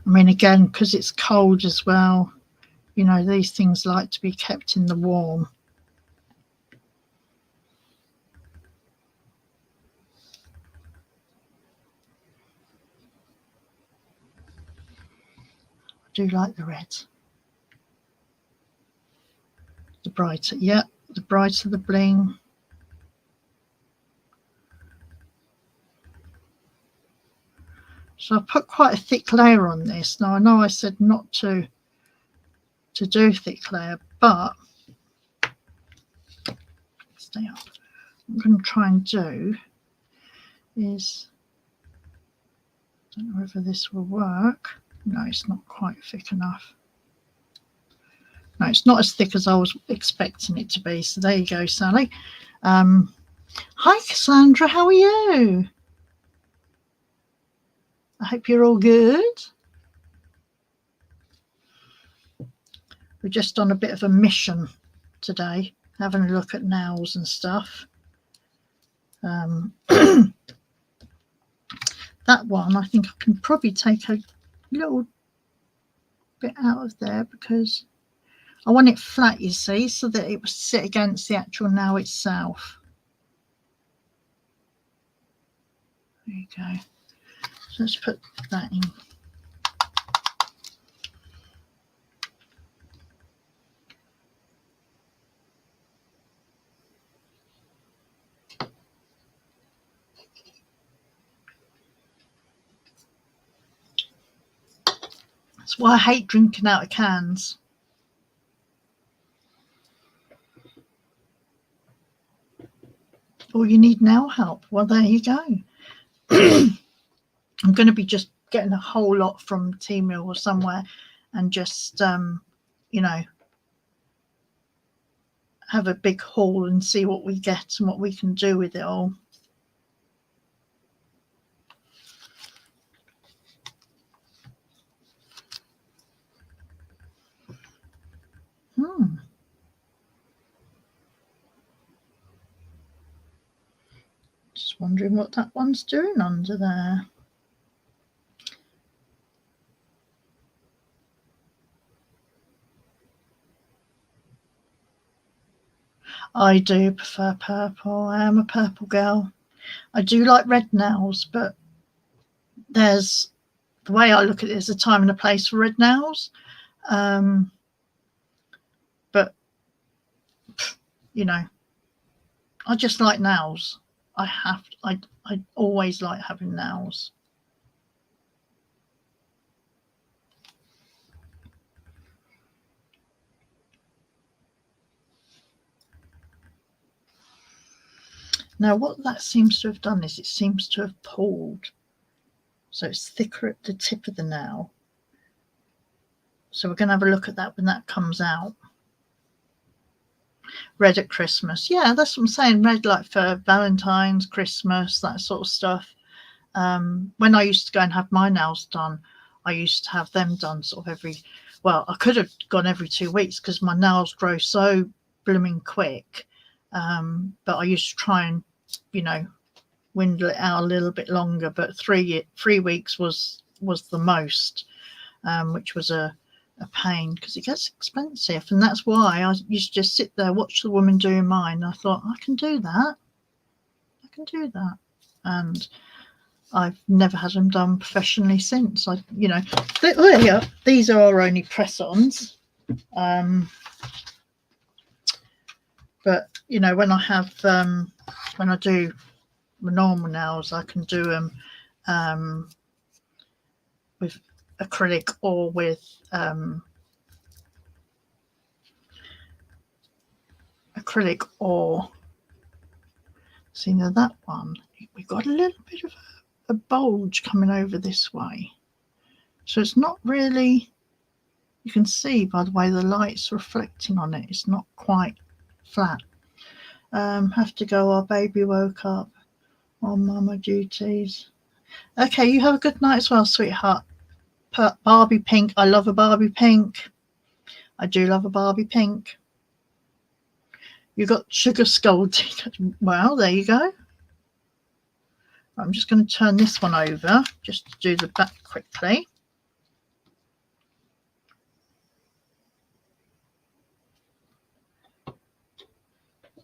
S2: I mean, again, because it's cold as well, you know, these things like to be kept in the warm. I do like the red. The brighter, yeah, the brighter the bling. So I put quite a thick layer on this. Now I know I said not to do thick layer, but stay up. What I'm going to try and do is, I don't know whether this will work. No, it's not quite thick enough. No, it's not as thick as I was expecting it to be. So there you go, Sally. Hi, Cassandra. How are you? I hope you're all good. We're just on a bit of a mission today, having a look at nails and stuff. That one, I think I can probably take a little bit out of there because I want it flat, you see, so that it will sit against the actual nail itself. There you go. So let's put that in. That's why I hate drinking out of cans. Or you need nail help. Well, there you go. I'm going to be just getting a whole lot from Temu or somewhere and just, you know, have a big haul and see what we get and what we can do with it all. Just wondering what that one's doing under there. I do prefer purple. I am a purple girl. I do like red nails, but there's, the way I look at it, there's a time and a place for red nails. But, you know, I just like nails. I always like having nails. Now what that seems to have done is it seems to have pulled. So it's thicker at the tip of the nail. So we're going to have a look at that when that comes out. Red at Christmas. Yeah, that's what I'm saying. Red like for Valentine's, Christmas, that sort of stuff. When I used to go and have my nails done, I used to have them done sort of every, well, I could have gone every 2 weeks because my nails grow so blooming quick. But I used to try and, you know, dwindle it out a little bit longer. But 3 weeks was the most, which was a pain because it gets expensive. And that's why I used to just sit there, watch the woman doing mine. I thought, I can do that. I can do that. And I've never had them done professionally since. You know, these are our only press-ons. But you know, when I have when I do my normal nails, I can do them with acrylic or with see, now that one we've got a little bit of a bulge coming over this way, so it's not really, you can see by the way the light's reflecting on it, it's not quite flat. Have to go, our baby woke up on mama duties. Okay, you have a good night as well, sweetheart. Barbie pink, I love a Barbie pink. I do love a Barbie pink. You got sugar skull. Well, there you go. I'm just going to turn this one over just to do the back quickly.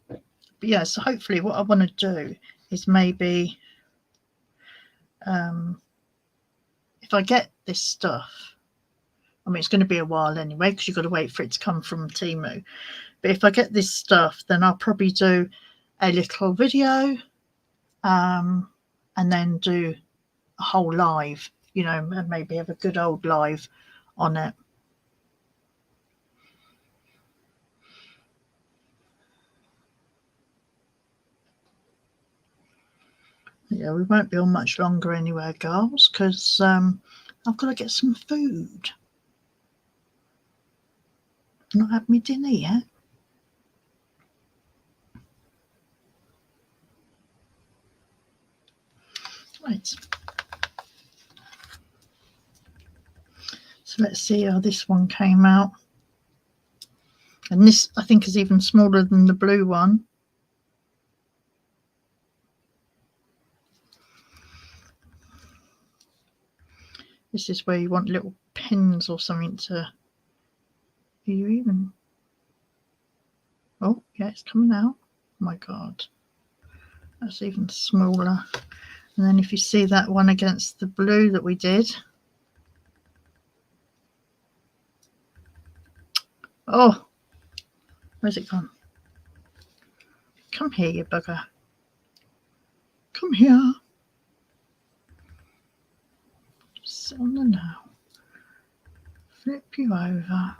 S2: But yeah, so hopefully what I want to do is maybe if I get this stuff, I mean, it's going to be a while anyway because you've got to wait for it to come from Temu. But if I get this stuff, then I'll probably do a little video and then do a whole live, you know, and maybe have a good old live on it. Yeah, we won't be on much longer anywhere, girls, because I've got to get some food. I've not had my dinner yet. Right. So let's see how this one came out. And this, I think, is even smaller than the blue one. This is where you want little pins or something to... Are you even... Oh, yeah, it's coming out. Oh my God. That's even smaller. And then if you see that one against the blue that we did... Oh, where's it gone? Come here, you bugger. Come here. Sit on the nail. Flip you over.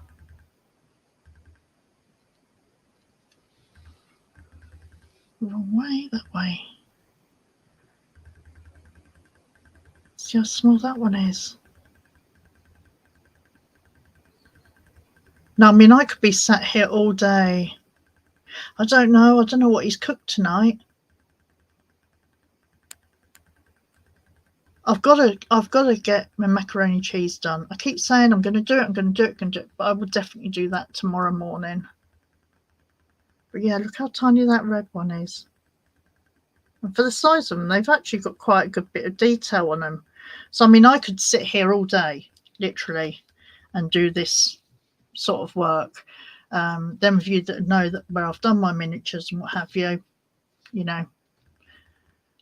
S2: Wrong way, that way. See how small that one is. Now, I mean, I could be sat here all day. I don't know what he's cooked tonight. I've got to get my macaroni cheese done. I keep saying I'm going to do it, but I will definitely do that tomorrow morning. But yeah, look how tiny that red one is. And for the size of them, they've actually got quite a good bit of detail on them. So, I mean, I could sit here all day, literally, and do this sort of work. Them of you that know that where I've done my miniatures and what have you, you know,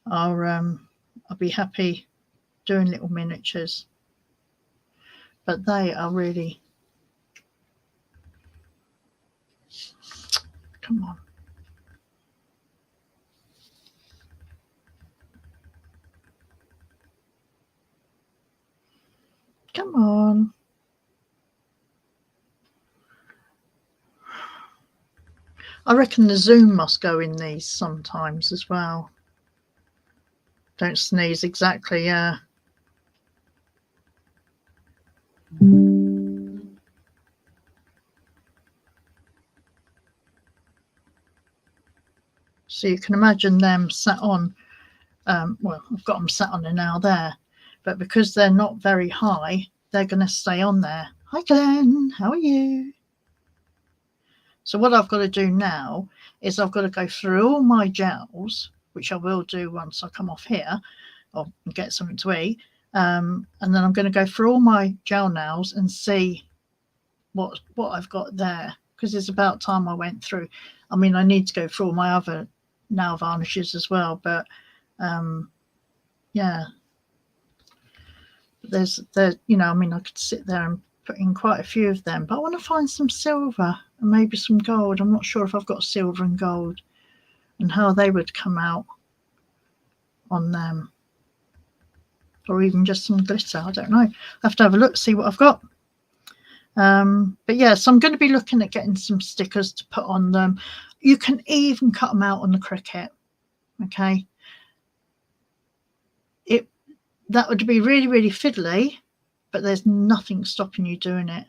S2: I'll be happy doing little miniatures. But they are really... Come on. Come on. I reckon the zoom must go in these sometimes as well. Don't sneeze, exactly, yeah. So you can imagine them sat on, well, I've got them sat on a nail there, but because they're not very high, they're going to stay on there. Hi Glenn, how are you? So what I've got to do now is I've got to go through all my gels, which I will do once I come off here or get something to eat. And then I'm going to go through all my gel nails and see what I've got there, because it's about time I went through. I mean, I need to go through all my other nail varnishes as well, but yeah, there's you know, I mean, I could sit there and put in quite a few of them, but I want to find some silver and maybe some gold. I'm not sure if I've got silver and gold and how they would come out on them, or even just some glitter. I don't know. I have to have a look, see what I've got. But yeah, so I'm going to be looking at getting some stickers to put on them. You can even cut them out on the Cricut. Okay, that would be really, really fiddly, but there's nothing stopping you doing it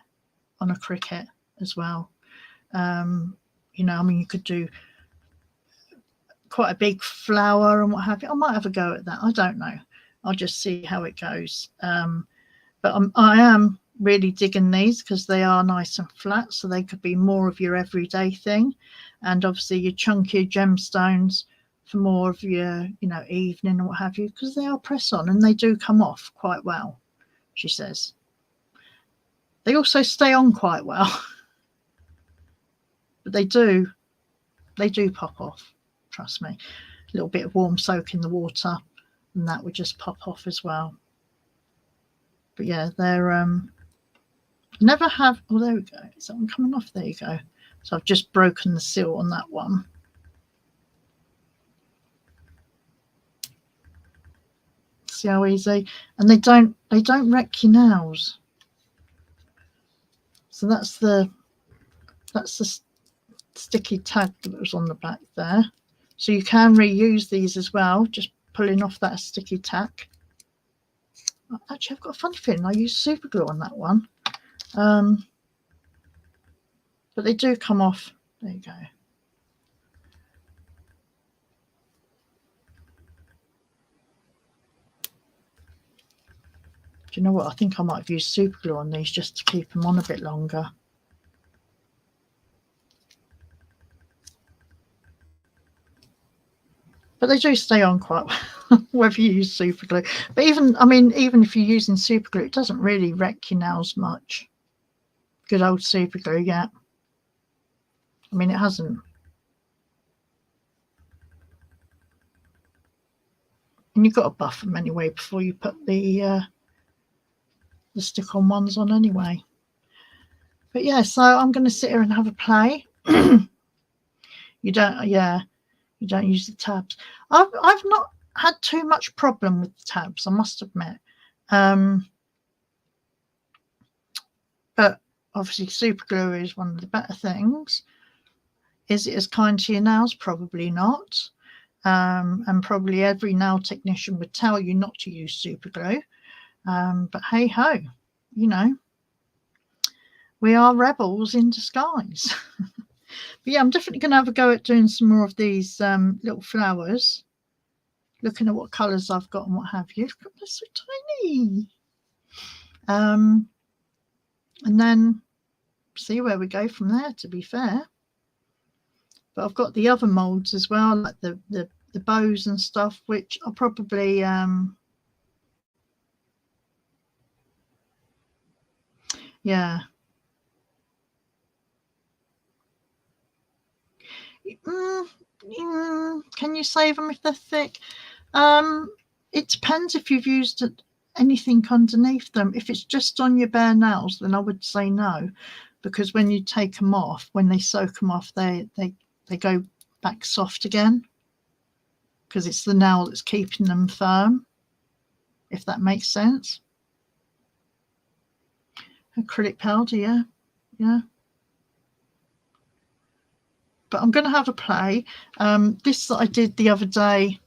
S2: on a Cricut as well. You know, I mean, you could do quite a big flower and what have you. I might have a go at that. I don't know. I'll just see how it goes. But I am really digging these because they are nice and flat, so they could be more of your everyday thing, and obviously your chunkier gemstones for more of your, you know, evening and what have you, because they are press on and they do come off quite well, she says. They also stay on quite well, but they do pop off, trust me. A little bit of warm soak in the water and that would just pop off as well. But yeah, they're never have. Oh, there we go. Is that one coming off? There you go. So I've just broken the seal on that one. See how easy? And they don't wreck your nails. So that's the sticky tag that was on the back there. So you can reuse these as well, just pulling off that sticky tack. Actually, I've got a funny feeling I used super glue on that one. But they do come off. There you go. Do you know what? I think I might have used super glue on these just to keep them on a bit longer. But they do stay on quite well, whether you use super glue. But even, I mean, even if you're using super glue, it doesn't really wreck your nails much. Good old super glue, yeah. I mean, it hasn't. And you've got to buff them anyway before you put the stick-on ones on anyway. But yeah, so I'm going to sit here and have a play. You don't use the tabs. I've not had too much problem with the tabs, I must admit. But obviously super glue is one of the better things. Is it as kind to your nails? Probably not. And probably every nail technician would tell you not to use super glue. But hey ho, you know, we are rebels in disguise. But yeah, I'm definitely going to have a go at doing some more of these little flowers, looking at what colours I've got and what have you. They're so tiny. And then see where we go from there, to be fair. But I've got the other moulds as well, like the bows and stuff, which are probably yeah. Can you save them if they're thick? It depends if you've used anything underneath them. If it's just on your bare nails, then I would say no, because when you take them off, when they soak them off, they go back soft again, because it's the nail that's keeping them firm, if that makes sense. Acrylic powder, yeah. But I'm going to have a play. This that I did the other day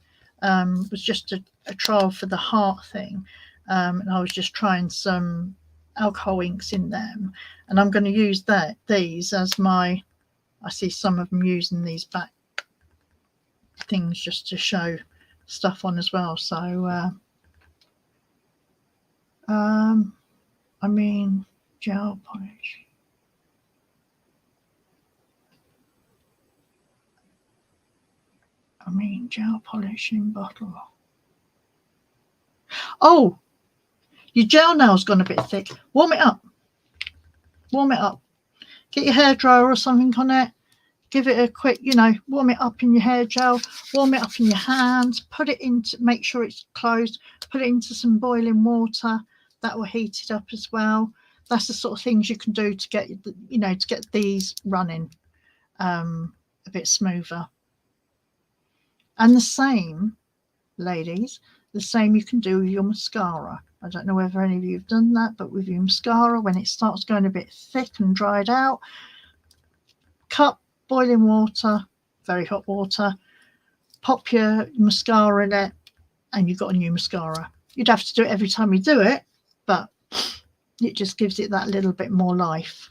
S2: was just a trial for the heart thing, and I was just trying some alcohol inks in them, and I'm going to use these as my, I see some of them using these back things just to show stuff on as well. So I mean, gel polish. I mean, gel polishing bottle. Oh, your gel nail's gone a bit thick. Warm it up. Warm it up. Get your hairdryer or something on it. Give it a quick, warm it up in your hair gel. Warm it up in your hands. Put it into, make sure it's closed. Put it into some boiling water. That will heat it up as well. That's the sort of things you can do to get, to get these running a bit smoother. And the same, ladies, the same you can do with your mascara. I don't know whether any of you have done that, but with your mascara, when it starts going a bit thick and dried out, cup boiling water, very hot water, pop your mascara in it, and you've got a new mascara. You'd have to do it every time you do it, but it just gives it that little bit more life.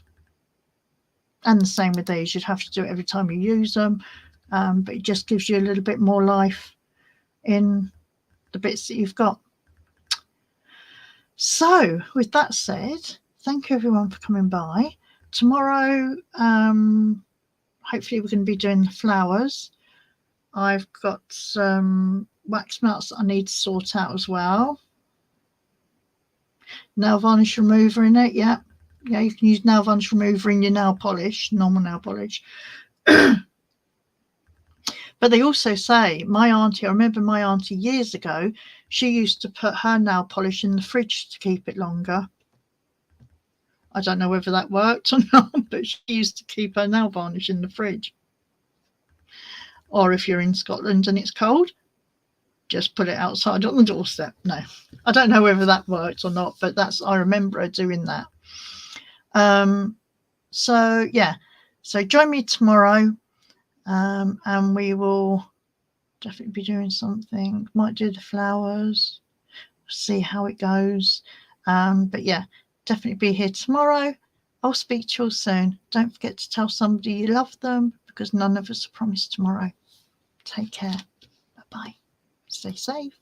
S2: And the same with these, you'd have to do it every time you use them, but it just gives you a little bit more life in the bits that you've got. So with that said, thank you everyone for coming by. Tomorrow, hopefully we're going to be doing the flowers. I've got some wax melts that I need to sort out as well. Nail varnish remover in it, yeah, you can use nail varnish remover in your nail polish, normal nail polish. But they also say, I remember my auntie years ago, she used to put her nail polish in the fridge to keep it longer. I don't know whether that worked or not, but she used to keep her nail varnish in the fridge. Or if you're in Scotland and it's cold, just put it outside on the doorstep. No, I don't know whether that worked or not, but I remember her doing that. So yeah, so join me tomorrow, and we will definitely be doing something. Might do the flowers, see how it goes. But yeah, definitely be here tomorrow. I'll speak to you all soon. Don't forget to tell somebody you love them, because none of us are promised tomorrow. Take care. Bye-bye. Stay safe.